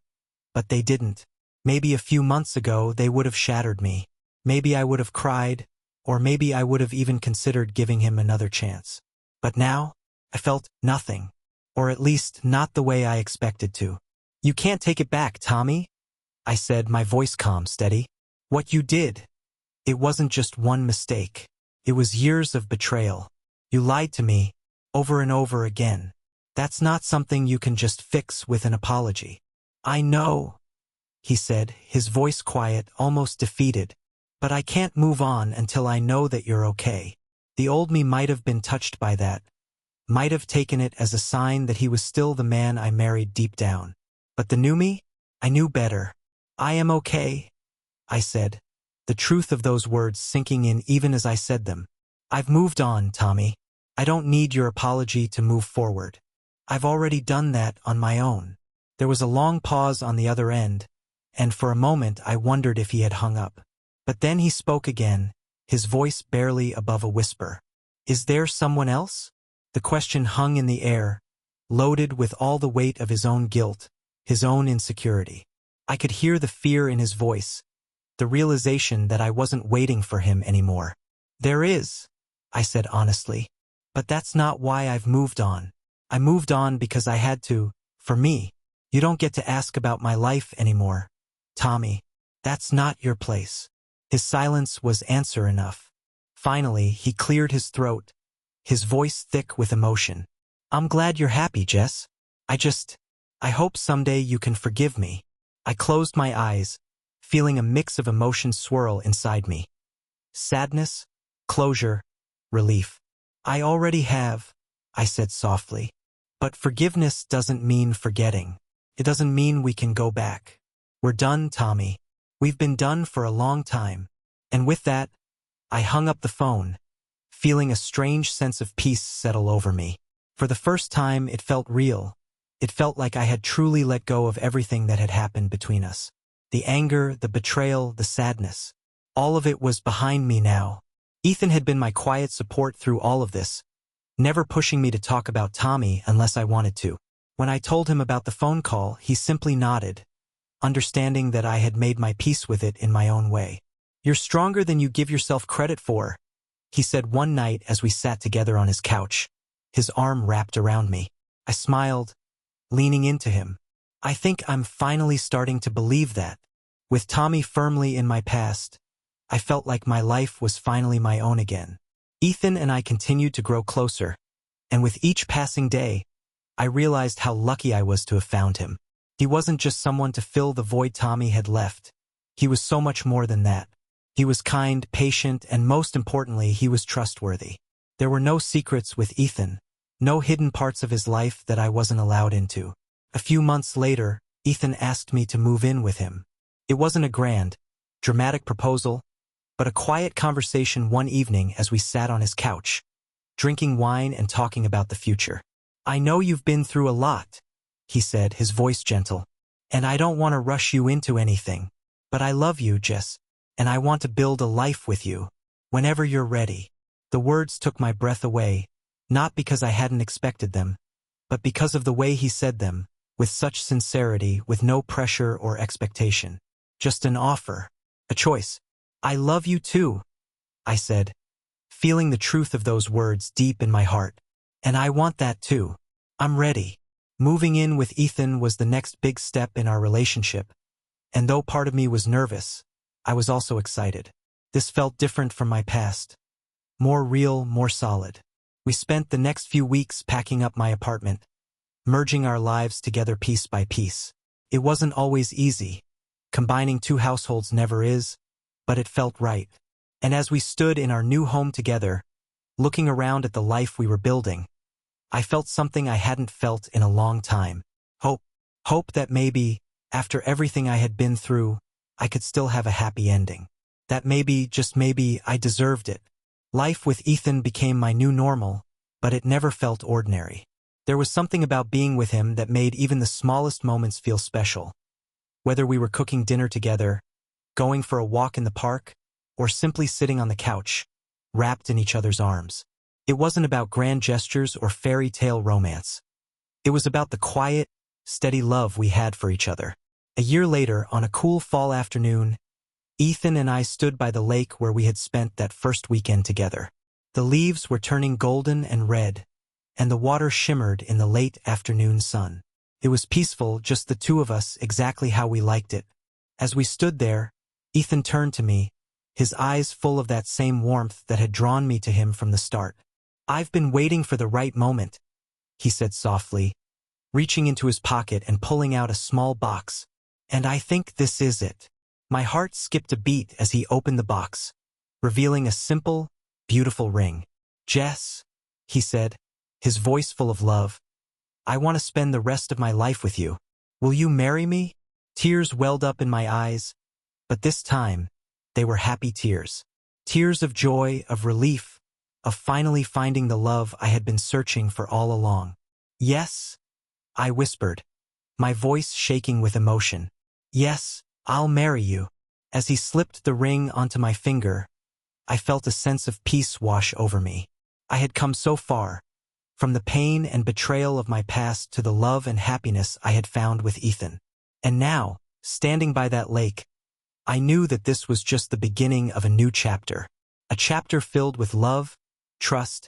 but they didn't. Maybe a few months ago they would have shattered me. Maybe I would have cried, or maybe I would have even considered giving him another chance. But now, I felt nothing, or at least not the way I expected to. You can't take it back, Tommy, I said, my voice calm, steady. What you did, it wasn't just one mistake. It was years of betrayal. You lied to me, over and over again. That's not something you can just fix with an apology. I know, he said, his voice quiet, almost defeated. But I can't move on until I know that you're okay. The old me might have been touched by that, might have taken it as a sign that he was still the man I married deep down. But the new me? I knew better. I am okay, I said, the truth of those words sinking in even as I said them. I've moved on, Tommy. I don't need your apology to move forward. I've already done that on my own. There was a long pause on the other end, and for a moment I wondered if he had hung up. But then he spoke again, his voice barely above a whisper. Is there someone else? The question hung in the air, loaded with all the weight of his own guilt, his own insecurity. I could hear the fear in his voice, the realization that I wasn't waiting for him anymore. There is, I said honestly. But that's not why I've moved on. I moved on because I had to, for me. You don't get to ask about my life anymore, Tommy. That's not your place. His silence was answer enough. Finally, he cleared his throat, his voice thick with emotion. I'm glad you're happy, Jess. I hope someday you can forgive me. I closed my eyes, feeling a mix of emotions swirl inside me. Sadness, closure, relief. I already have, I said softly. But forgiveness doesn't mean forgetting. It doesn't mean we can go back. We're done, Tommy. We've been done for a long time. And with that, I hung up the phone, feeling a strange sense of peace settle over me. For the first time, it felt real. It felt like I had truly let go of everything that had happened between us. The anger, the betrayal, the sadness. All of it was behind me now. Ethan had been my quiet support through all of this, never pushing me to talk about Tommy unless I wanted to. When I told him about the phone call, he simply nodded, understanding that I had made my peace with it in my own way. You're stronger than you give yourself credit for, he said one night as we sat together on his couch, his arm wrapped around me. I smiled, leaning into him. I think I'm finally starting to believe that. With Tommy firmly in my past, I felt like my life was finally my own again. Ethan and I continued to grow closer, and with each passing day, I realized how lucky I was to have found him. He wasn't just someone to fill the void Tommy had left. He was so much more than that. He was kind, patient, and most importantly, he was trustworthy. There were no secrets with Ethan, no hidden parts of his life that I wasn't allowed into. A few months later, Ethan asked me to move in with him. It wasn't a grand, dramatic proposal, but a quiet conversation one evening as we sat on his couch, drinking wine and talking about the future. I know you've been through a lot, he said, his voice gentle. And I don't want to rush you into anything. But I love you, Jess, and I want to build a life with you. Whenever you're ready. The words took my breath away, not because I hadn't expected them, but because of the way he said them, with such sincerity, with no pressure or expectation. Just an offer. A choice. I love you too, I said, feeling the truth of those words deep in my heart. And I want that too. I'm ready. Moving in with Ethan was the next big step in our relationship, and though part of me was nervous, I was also excited. This felt different from my past. More real, more solid. We spent the next few weeks packing up my apartment, merging our lives together piece by piece. It wasn't always easy. Combining two households never is, but it felt right. And as we stood in our new home together, looking around at the life we were building, I felt something I hadn't felt in a long time. Hope. Hope that maybe, after everything I had been through, I could still have a happy ending. That maybe, just maybe, I deserved it. Life with Ethan became my new normal, but it never felt ordinary. There was something about being with him that made even the smallest moments feel special. Whether we were cooking dinner together, going for a walk in the park, or simply sitting on the couch, wrapped in each other's arms. It wasn't about grand gestures or fairy tale romance. It was about the quiet, steady love we had for each other. A year later, on a cool fall afternoon, Ethan and I stood by the lake where we had spent that first weekend together. The leaves were turning golden and red, and the water shimmered in the late afternoon sun. It was peaceful, just the two of us, exactly how we liked it. As we stood there, Ethan turned to me, his eyes full of that same warmth that had drawn me to him from the start. "I've been waiting for the right moment," he said softly, reaching into his pocket and pulling out a small box. "And I think this is it." My heart skipped a beat as he opened the box, revealing a simple, beautiful ring. "Jess," he said, his voice full of love, "I want to spend the rest of my life with you. Will you marry me?" Tears welled up in my eyes, but this time, they were happy tears. Tears of joy, of relief, of finally finding the love I had been searching for all along. "Yes," I whispered, my voice shaking with emotion. "Yes, I'll marry you." As he slipped the ring onto my finger, I felt a sense of peace wash over me. I had come so far, from the pain and betrayal of my past to the love and happiness I had found with Ethan. And now, standing by that lake, I knew that this was just the beginning of a new chapter. A chapter filled with love, trust,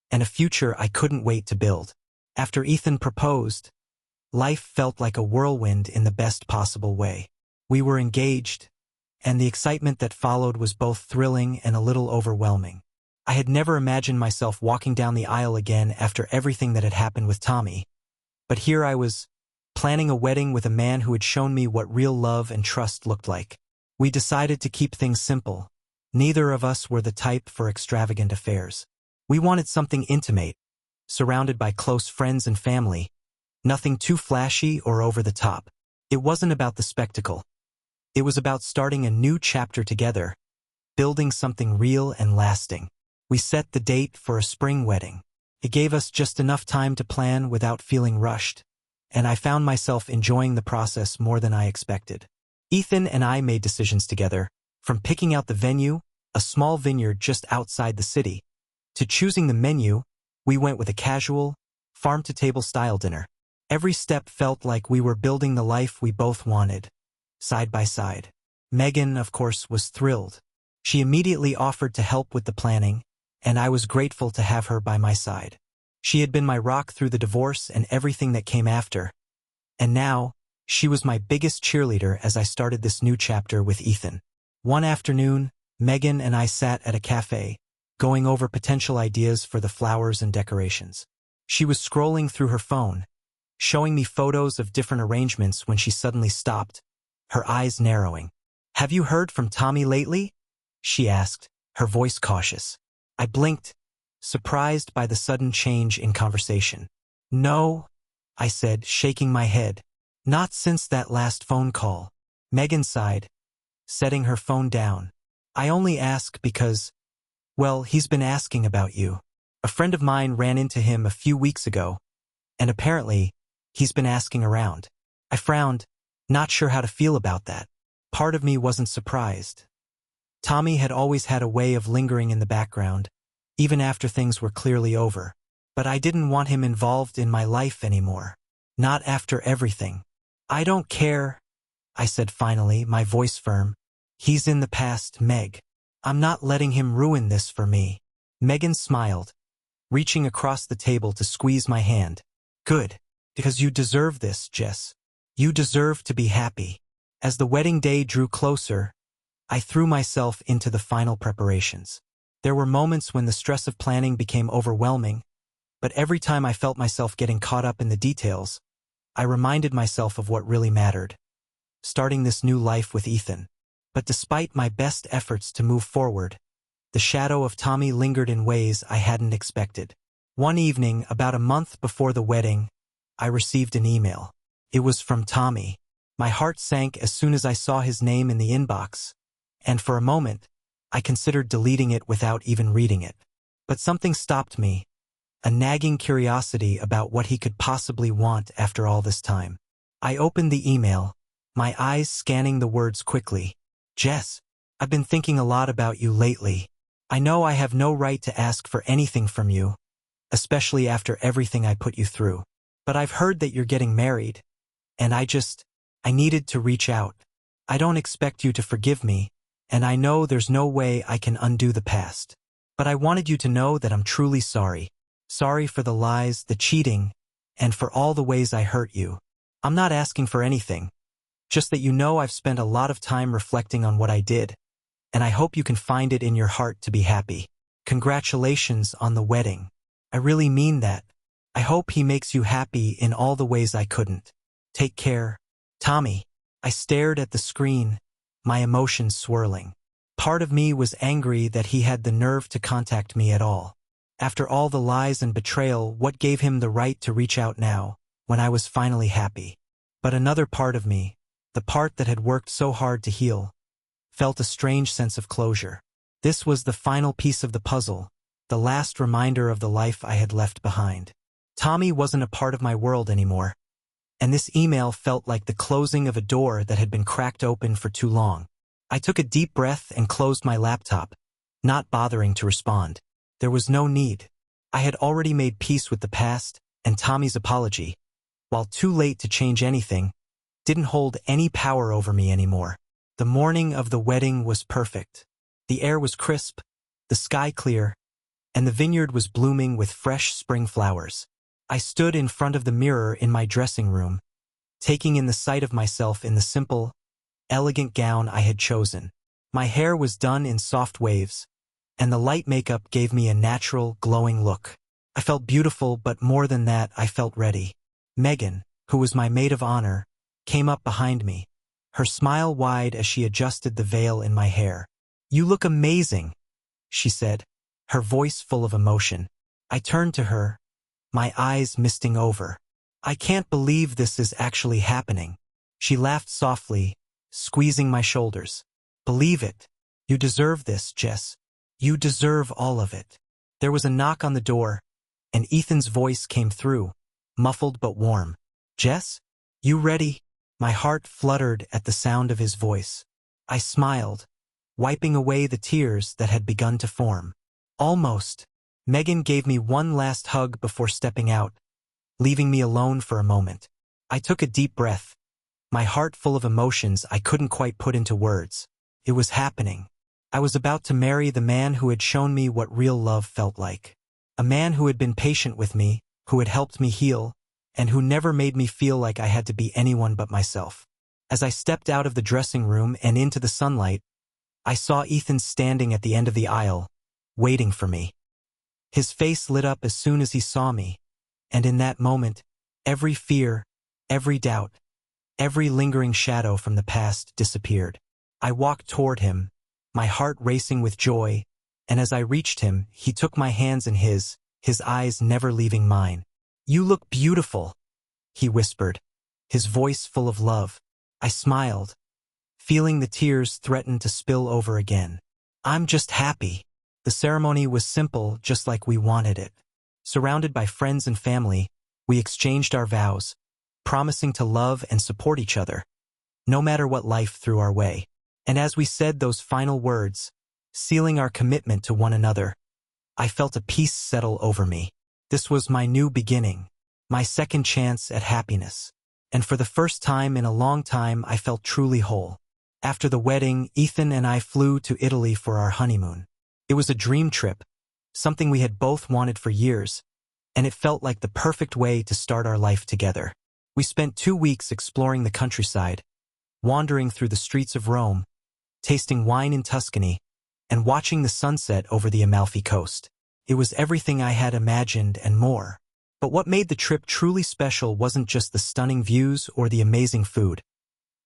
and a future I couldn't wait to build. After Ethan proposed, life felt like a whirlwind in the best possible way. We were engaged, and the excitement that followed was both thrilling and a little overwhelming. I had never imagined myself walking down the aisle again after everything that had happened with Tommy. But here I was, planning a wedding with a man who had shown me what real love and trust looked like. We decided to keep things simple. Neither of us were the type for extravagant affairs. We wanted something intimate, surrounded by close friends and family, nothing too flashy or over the top. It wasn't about the spectacle. It was about starting a new chapter together, building something real and lasting. We set the date for a spring wedding. It gave us just enough time to plan without feeling rushed, and I found myself enjoying the process more than I expected. Ethan and I made decisions together, from picking out the venue, a small vineyard just outside the city, to choosing the menu. We went with a casual, farm-to-table style dinner. Every step felt like we were building the life we both wanted, side by side. Megan, of course, was thrilled. She immediately offered to help with the planning, and I was grateful to have her by my side. She had been my rock through the divorce and everything that came after, and now, she was my biggest cheerleader as I started this new chapter with Ethan. One afternoon, Megan and I sat at a cafe, going over potential ideas for the flowers and decorations. She was scrolling through her phone, showing me photos of different arrangements when she suddenly stopped, her eyes narrowing. "Have you heard from Tommy lately?" she asked, her voice cautious. I blinked, surprised by the sudden change in conversation. "No," I said, shaking my head. "Not since that last phone call." Megan sighed, setting her phone down. "I only ask because, well, he's been asking about you. A friend of mine ran into him a few weeks ago, and apparently, he's been asking around." I frowned, not sure how to feel about that. Part of me wasn't surprised. Tommy had always had a way of lingering in the background, even after things were clearly over. But I didn't want him involved in my life anymore. Not after everything. I don't care, I said finally, my voice firm. He's in the past, Meg. I'm not letting him ruin this for me. Megan smiled, reaching across the table to squeeze my hand. Good, because you deserve this, Jess. You deserve to be happy. As the wedding day drew closer, I threw myself into the final preparations. There were moments when the stress of planning became overwhelming, but every time I felt myself getting caught up in the details, I reminded myself of what really mattered. Starting this new life with Ethan. But despite my best efforts to move forward, the shadow of Tommy lingered in ways I hadn't expected. One evening, about a month before the wedding, I received an email. It was from Tommy. My heart sank as soon as I saw his name in the inbox, and for a moment, I considered deleting it without even reading it. But something stopped me, a nagging curiosity about what he could possibly want after all this time. I opened the email, my eyes scanning the words quickly. Jess, I've been thinking a lot about you lately. I know I have no right to ask for anything from you, especially after everything I put you through. But I've heard that you're getting married, and I needed to reach out. I don't expect you to forgive me, and I know there's no way I can undo the past. But I wanted you to know that I'm truly sorry. Sorry for the lies, the cheating, and for all the ways I hurt you. I'm not asking for anything. Just that you know I've spent a lot of time reflecting on what I did, and I hope you can find it in your heart to be happy. Congratulations on the wedding. I really mean that. I hope he makes you happy in all the ways I couldn't. Take care, Tommy. I stared at the screen, my emotions swirling. Part of me was angry that he had the nerve to contact me at all. After all the lies and betrayal, what gave him the right to reach out now, when I was finally happy? But another part of me, the part that had worked so hard to heal, felt a strange sense of closure. This was the final piece of the puzzle, the last reminder of the life I had left behind. Tommy wasn't a part of my world anymore, and this email felt like the closing of a door that had been cracked open for too long. I took a deep breath and closed my laptop, not bothering to respond. There was no need. I had already made peace with the past, and Tommy's apology, while too late to change anything, didn't hold any power over me anymore. The morning of the wedding was perfect. The air was crisp, the sky clear, and the vineyard was blooming with fresh spring flowers. I stood in front of the mirror in my dressing room, taking in the sight of myself in the simple, elegant gown I had chosen. My hair was done in soft waves, and the light makeup gave me a natural, glowing look. I felt beautiful, but more than that, I felt ready. Megan, who was my maid of honor, came up behind me, her smile wide as she adjusted the veil in my hair. "You look amazing," she said, her voice full of emotion. I turned to her, my eyes misting over. "I can't believe this is actually happening." She laughed softly, squeezing my shoulders. "Believe it. You deserve this, Jess. You deserve all of it." There was a knock on the door, and Ethan's voice came through, muffled but warm. "Jess? You ready?" My heart fluttered at the sound of his voice. I smiled, wiping away the tears that had begun to form. "Almost." Megan gave me one last hug before stepping out, leaving me alone for a moment. I took a deep breath, my heart full of emotions I couldn't quite put into words. It was happening. I was about to marry the man who had shown me what real love felt like. A man who had been patient with me, who had helped me heal, and who never made me feel like I had to be anyone but myself. As I stepped out of the dressing room and into the sunlight, I saw Ethan standing at the end of the aisle, waiting for me. His face lit up as soon as he saw me, and in that moment, every fear, every doubt, every lingering shadow from the past disappeared. I walked toward him, my heart racing with joy, and as I reached him, he took my hands in his eyes never leaving mine. "You look beautiful," he whispered, his voice full of love. I smiled, feeling the tears threaten to spill over again. "I'm just happy." The ceremony was simple, just like we wanted it. Surrounded by friends and family, we exchanged our vows, promising to love and support each other. no matter what life threw our way. And as we said those final words, sealing our commitment to one another, I felt a peace settle over me. This was my new beginning, my second chance at happiness. And for the first time in a long time, I felt truly whole. After the wedding, Ethan and I flew to Italy for our honeymoon. It was a dream trip, something we had both wanted for years, and it felt like the perfect way to start our life together. We spent 2 weeks exploring the countryside, wandering through the streets of Rome, tasting wine in Tuscany, and watching the sunset over the Amalfi Coast. It was everything I had imagined and more. But what made the trip truly special wasn't just the stunning views or the amazing food.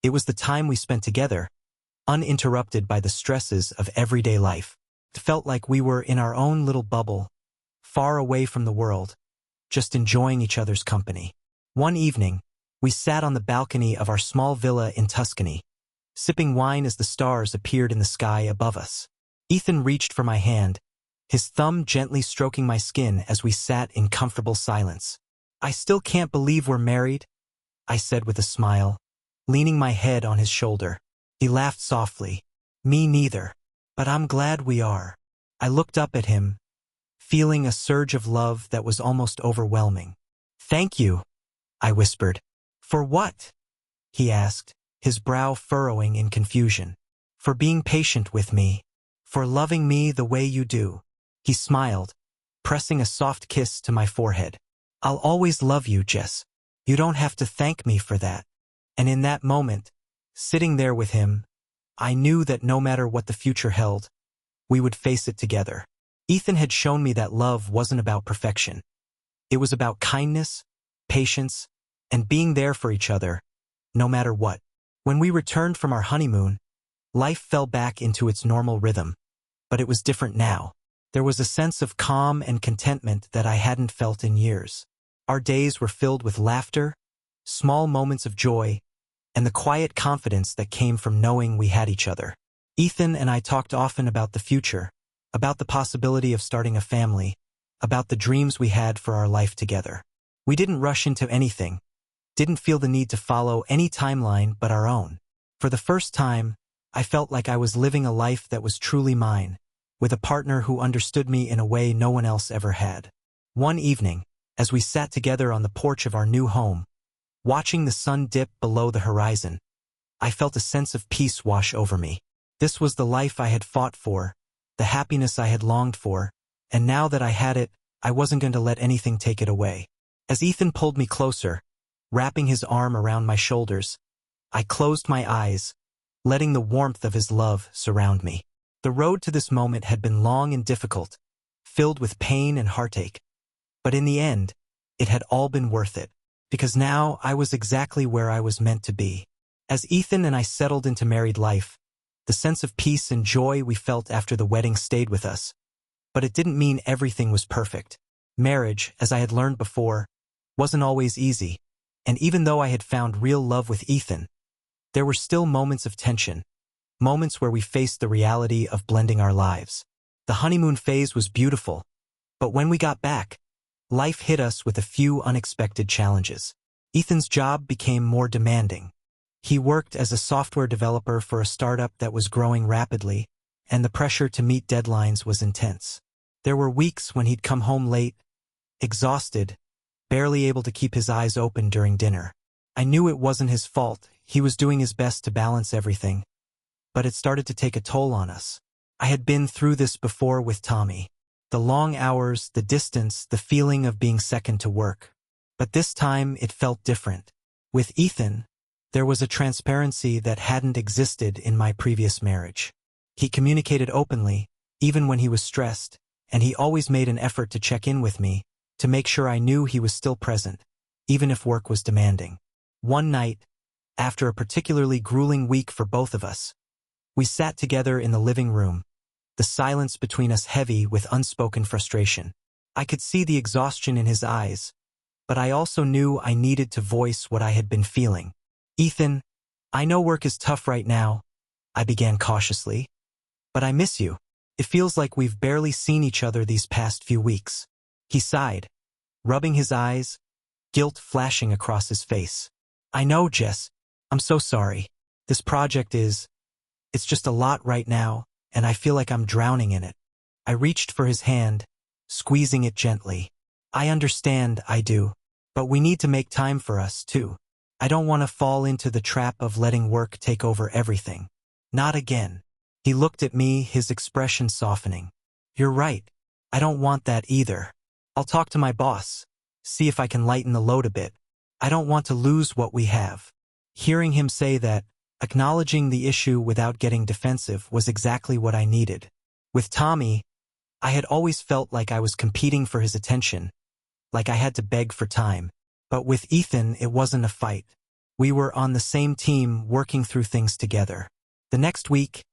It was the time we spent together, uninterrupted by the stresses of everyday life. It felt like we were in our own little bubble, far away from the world, just enjoying each other's company. One evening, we sat on the balcony of our small villa in Tuscany, sipping wine as the stars appeared in the sky above us. Ethan reached for my hand, his thumb gently stroking my skin as we sat in comfortable silence. "I still can't believe we're married," I said with a smile, leaning my head on his shoulder. He laughed softly. "Me neither. But I'm glad we are." I looked up at him, feeling a surge of love that was almost overwhelming. "Thank you," I whispered. "For what?" he asked, his brow furrowing in confusion. "For being patient with me. For loving me the way you do." He smiled, pressing a soft kiss to my forehead. "I'll always love you, Jess. You don't have to thank me for that." And in that moment, sitting there with him, I knew that no matter what the future held, we would face it together. Ethan had shown me that love wasn't about perfection. It was about kindness, patience, and being there for each other, no matter what. When we returned from our honeymoon, life fell back into its normal rhythm, but it was different now. There was a sense of calm and contentment that I hadn't felt in years. Our days were filled with laughter, small moments of joy, and the quiet confidence that came from knowing we had each other. Ethan and I talked often about the future, about the possibility of starting a family, about the dreams we had for our life together. We didn't rush into anything, didn't feel the need to follow any timeline but our own. For the first time, I felt like I was living a life that was truly mine, with a partner who understood me in a way no one else ever had. One evening, as we sat together on the porch of our new home, watching the sun dip below the horizon, I felt a sense of peace wash over me. This was the life I had fought for, the happiness I had longed for, and now that I had it, I wasn't going to let anything take it away. As Ethan pulled me closer, wrapping his arm around my shoulders, I closed my eyes, letting the warmth of his love surround me. The road to this moment had been long and difficult, filled with pain and heartache. But in the end, it had all been worth it, because now I was exactly where I was meant to be. As Ethan and I settled into married life, the sense of peace and joy we felt after the wedding stayed with us. But it didn't mean everything was perfect. Marriage, as I had learned before, wasn't always easy, and even though I had found real love with Ethan, there were still moments of tension, moments where we faced the reality of blending our lives. The honeymoon phase was beautiful, but when we got back, life hit us with a few unexpected challenges. Ethan's job became more demanding. He worked as a software developer for a startup that was growing rapidly, and the pressure to meet deadlines was intense. There were weeks when he'd come home late, exhausted, barely able to keep his eyes open during dinner. I knew it wasn't his fault. He was doing his best to balance everything, but it started to take a toll on us. I had been through this before with Tommy. The long hours, the distance, the feeling of being second to work. But this time it felt different. With Ethan, there was a transparency that hadn't existed in my previous marriage. He communicated openly, even when he was stressed, and he always made an effort to check in with me, to make sure I knew he was still present, even if work was demanding. One night, after a particularly grueling week for both of us, we sat together in the living room, the silence between us heavy with unspoken frustration. I could see the exhaustion in his eyes, but I also knew I needed to voice what I had been feeling. "Ethan, I know work is tough right now," I began cautiously, "but I miss you. It feels like we've barely seen each other these past few weeks." He sighed, rubbing his eyes, guilt flashing across his face. "I know, Jess. I'm so sorry." This project it's just a lot right now, and I feel like I'm drowning in it. I reached for his hand, squeezing it gently. I understand, I do. But we need to make time for us, too. I don't want to fall into the trap of letting work take over everything. Not again. He looked at me, his expression softening. You're right. I don't want that either. I'll talk to my boss, see if I can lighten the load a bit. I don't want to lose what we have. Hearing him say that, acknowledging the issue without getting defensive was exactly what I needed. With Tommy, I had always felt like I was competing for his attention, like I had to beg for time. But with Ethan, it wasn't a fight. We were on the same team, working through things together. The next week,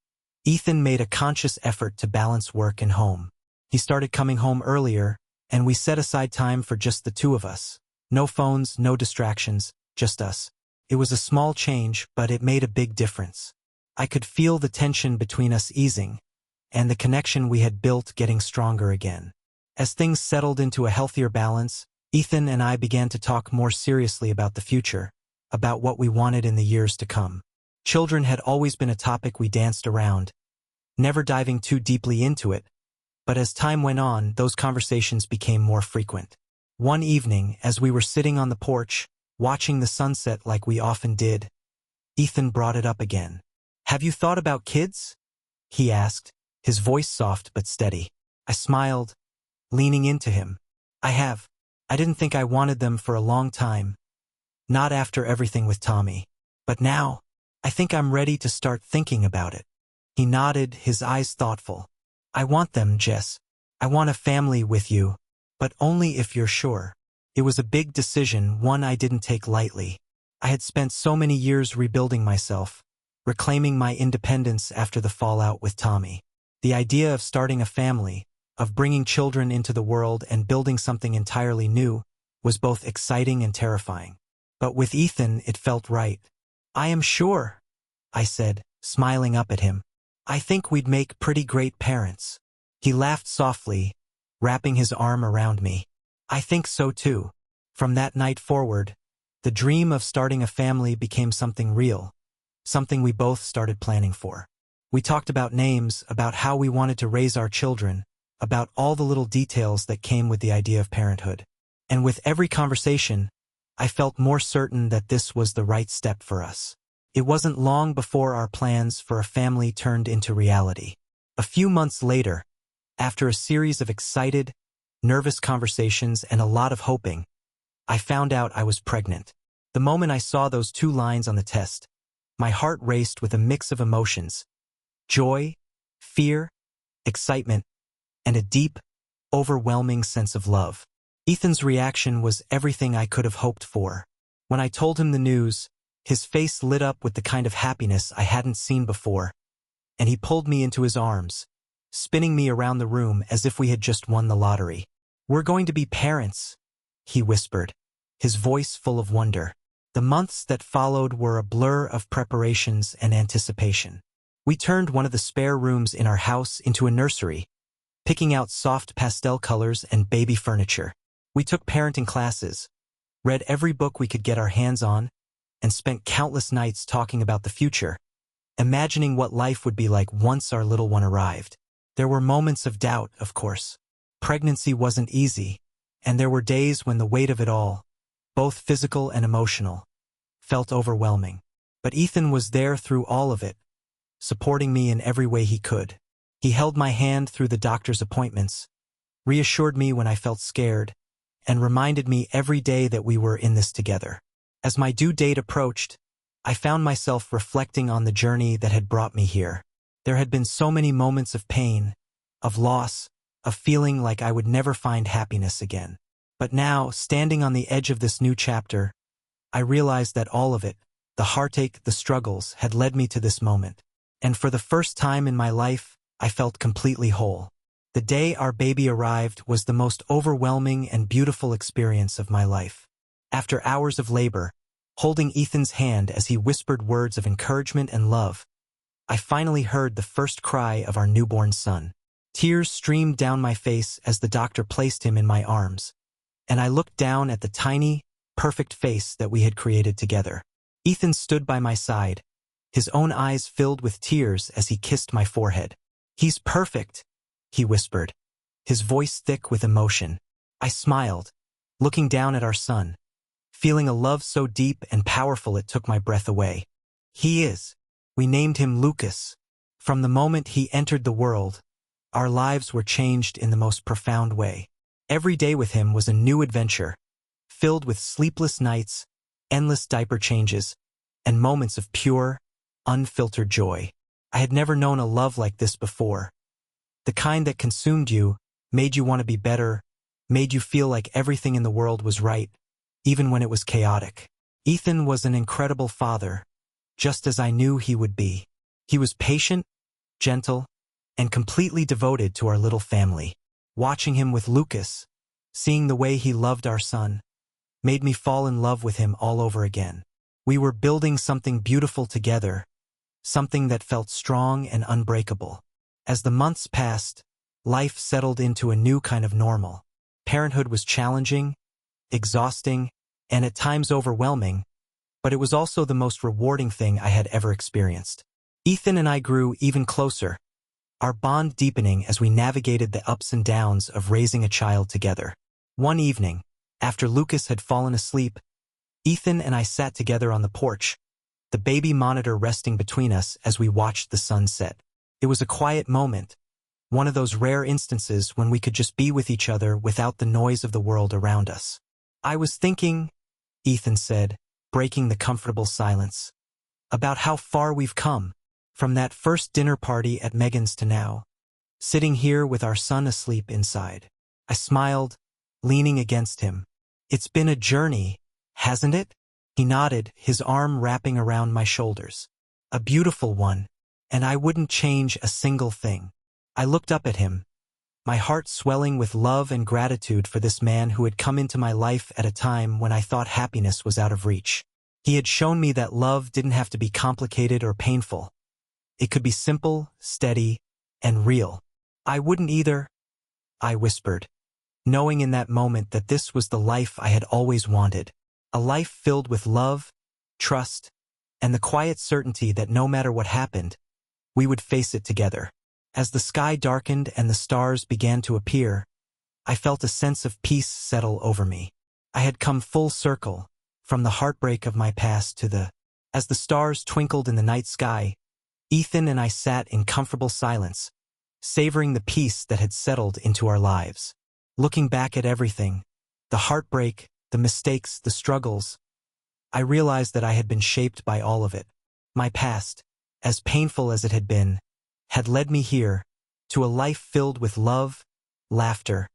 Ethan made a conscious effort to balance work and home. He started coming home earlier, and we set aside time for just the two of us. No phones, no distractions, just us. It was a small change, but it made a big difference. I could feel the tension between us easing, and the connection we had built getting stronger again. As things settled into a healthier balance, Ethan and I began to talk more seriously about the future, about what we wanted in the years to come. Children had always been a topic we danced around, never diving too deeply into it, but as time went on, those conversations became more frequent. One evening, as we were sitting on the porch, watching the sunset like we often did, Ethan brought it up again. Have you thought about kids? He asked, his voice soft but steady. I smiled, leaning into him. I have. I didn't think I wanted them for a long time. Not after everything with Tommy. But now, I think I'm ready to start thinking about it. He nodded, his eyes thoughtful. I want them, Jess. I want a family with you, but only if you're sure. It was a big decision, one I didn't take lightly. I had spent so many years rebuilding myself, reclaiming my independence after the fallout with Tommy. The idea of starting a family, of bringing children into the world and building something entirely new, was both exciting and terrifying. But with Ethan, it felt right. I am sure, I said, smiling up at him. I think we'd make pretty great parents. He laughed softly, wrapping his arm around me. I think so too. From that night forward, the dream of starting a family became something real, something we both started planning for. We talked about names, about how we wanted to raise our children, about all the little details that came with the idea of parenthood. And with every conversation, I felt more certain that this was the right step for us. It wasn't long before our plans for a family turned into reality. A few months later, after a series of excited, nervous conversations and a lot of hoping, I found out I was pregnant. The moment I saw those 2 lines on the test, my heart raced with a mix of emotions: joy, fear, excitement, and a deep, overwhelming sense of love. Ethan's reaction was everything I could have hoped for. When I told him the news, his face lit up with the kind of happiness I hadn't seen before, and he pulled me into his arms, spinning me around the room as if we had just won the lottery. We're going to be parents, he whispered, his voice full of wonder. The months that followed were a blur of preparations and anticipation. We turned one of the spare rooms in our house into a nursery, picking out soft pastel colors and baby furniture. We took parenting classes, read every book we could get our hands on, and spent countless nights talking about the future, imagining what life would be like once our little one arrived. There were moments of doubt, of course. Pregnancy wasn't easy, and there were days when the weight of it all, both physical and emotional, felt overwhelming. But Ethan was there through all of it, supporting me in every way he could. He held my hand through the doctor's appointments, reassured me when I felt scared, and reminded me every day that we were in this together. As my due date approached, I found myself reflecting on the journey that had brought me here. There had been so many moments of pain, of loss, of feeling like I would never find happiness again. But now, standing on the edge of this new chapter, I realized that all of it, the heartache, the struggles, had led me to this moment. And for the first time in my life, I felt completely whole. The day our baby arrived was the most overwhelming and beautiful experience of my life. After hours of labor, holding Ethan's hand as he whispered words of encouragement and love, I finally heard the first cry of our newborn son. Tears streamed down my face as the doctor placed him in my arms, and I looked down at the tiny, perfect face that we had created together. Ethan stood by my side, His own eyes filled with tears as he kissed my forehead. "He's perfect," he whispered, his voice thick with emotion. I smiled, looking down at our son, feeling a love so deep and powerful it took my breath away. "He is." We named him Lucas. From the moment he entered the world, our lives were changed in the most profound way. Every day with him was a new adventure, filled with sleepless nights, endless diaper changes, and moments of pure, unfiltered joy. I had never known a love like this before. The kind that consumed you, made you want to be better, made you feel like everything in the world was right, even when it was chaotic. Ethan was an incredible father, just as I knew he would be. He was patient, gentle, and completely devoted to our little family. Watching him with Lucas, seeing the way he loved our son, made me fall in love with him all over again. We were building something beautiful together, something that felt strong and unbreakable. As the months passed, life settled into a new kind of normal. Parenthood was challenging, exhausting, and at times overwhelming, but it was also the most rewarding thing I had ever experienced. Ethan and I grew even closer, our bond deepening as we navigated the ups and downs of raising a child together. One evening, after Lucas had fallen asleep, Ethan and I sat together on the porch, the baby monitor resting between us as we watched the sun set. It was a quiet moment, one of those rare instances when we could just be with each other without the noise of the world around us. "I was thinking," Ethan said, breaking the comfortable silence, "about how far we've come, from that first dinner party at Megan's to now, sitting here with our son asleep inside." I smiled, leaning against him. "It's been a journey, hasn't it?" He nodded, his arm wrapping around my shoulders. "A beautiful one, and I wouldn't change a single thing." I looked up at him, my heart swelling with love and gratitude for this man who had come into my life at a time when I thought happiness was out of reach. He had shown me that love didn't have to be complicated or painful. It could be simple, steady, and real. "I wouldn't either," I whispered, knowing in that moment that this was the life I had always wanted. A life filled with love, trust, and the quiet certainty that no matter what happened, we would face it together. As the sky darkened and the stars began to appear, I felt a sense of peace settle over me. I had come full circle, from the heartbreak of my past to the... As the stars twinkled in the night sky, Ethan and I sat in comfortable silence, savoring the peace that had settled into our lives. Looking back at everything, the heartbreak, the mistakes, the struggles, I realized that I had been shaped by all of it. My past, as painful as it had been, had led me here, to a life filled with love, laughter,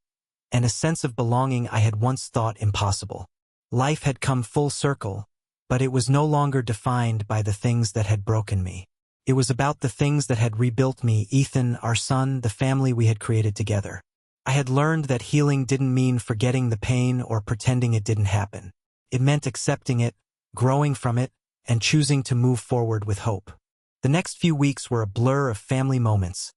and a sense of belonging I had once thought impossible. Life had come full circle, but it was no longer defined by the things that had broken me. It was about the things that had rebuilt me, Ethan, our son, the family we had created together. I had learned that healing didn't mean forgetting the pain or pretending it didn't happen. It meant accepting it, growing from it, and choosing to move forward with hope. The next few weeks were a blur of family moments.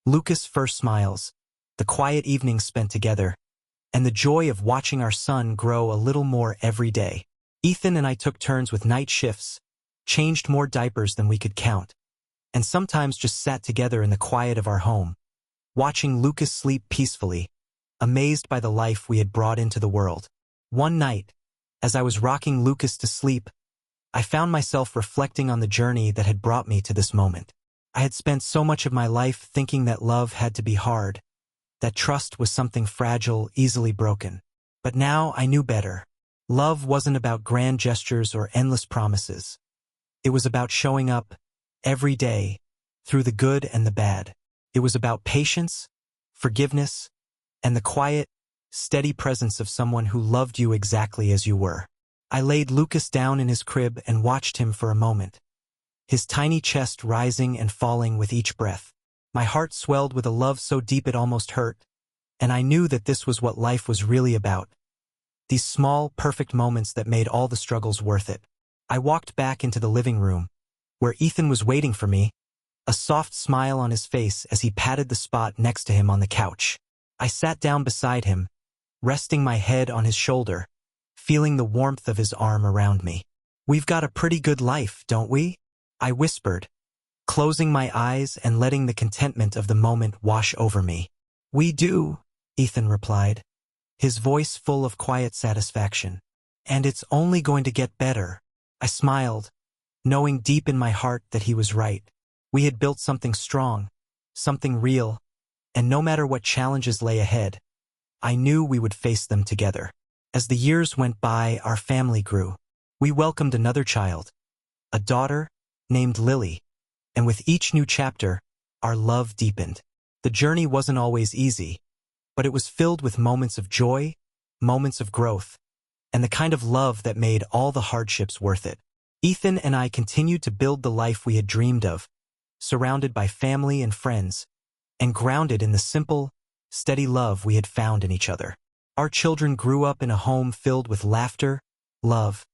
Lucas' first smiles, the quiet evenings spent together, and the joy of watching our son grow a little more every day. Ethan and I took turns with night shifts, changed more diapers than we could count, and sometimes just sat together in the quiet of our home, watching Lucas sleep peacefully, amazed by the life we had brought into the world. One night, as I was rocking Lucas to sleep, I found myself reflecting on the journey that had brought me to this moment. I had spent so much of my life thinking that love had to be hard, that trust was something fragile, easily broken. But now I knew better. Love wasn't about grand gestures or endless promises. It was about showing up, every day, through the good and the bad. It was about patience, forgiveness, and the quiet, steady presence of someone who loved you exactly as you were. I laid Lucas down in his crib and watched him for a moment, his tiny chest rising and falling with each breath. My heart swelled with a love so deep it almost hurt, and I knew that this was what life was really about. These small, perfect moments that made all the struggles worth it. I walked back into the living room, where Ethan was waiting for me, a soft smile on his face as he patted the spot next to him on the couch. I sat down beside him, resting my head on his shoulder, feeling the warmth of his arm around me. "We've got a pretty good life, don't we?" I whispered, closing my eyes and letting the contentment of the moment wash over me. We do, Ethan replied, his voice full of quiet satisfaction. And it's only going to get better. I smiled, knowing deep in my heart that he was right. We had built something strong, something real, and no matter what challenges lay ahead, I knew we would face them together. As the years went by, our family grew. We welcomed another child, a daughter named Lily, and with each new chapter, our love deepened. The journey wasn't always easy, but it was filled with moments of joy, moments of growth, and the kind of love that made all the hardships worth it. Ethan and I continued to build the life we had dreamed of, surrounded by family and friends, and grounded in the simple, steady love we had found in each other. Our children grew up in a home filled with laughter, love,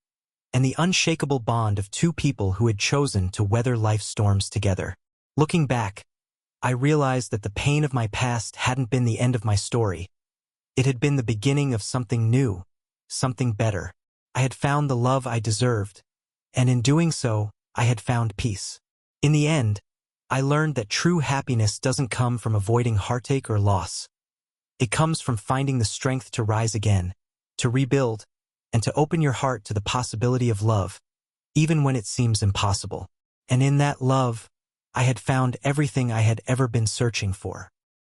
and the unshakable bond of two people who had chosen to weather life's storms together. Looking back, I realized that the pain of my past hadn't been the end of my story. It had been the beginning of something new, something better. I had found the love I deserved, and in doing so, I had found peace. In the end, I learned that true happiness doesn't come from avoiding heartache or loss. It comes from finding the strength to rise again, to rebuild, and to open your heart to the possibility of love, even when it seems impossible. And in that love, I had found everything I had ever been searching for.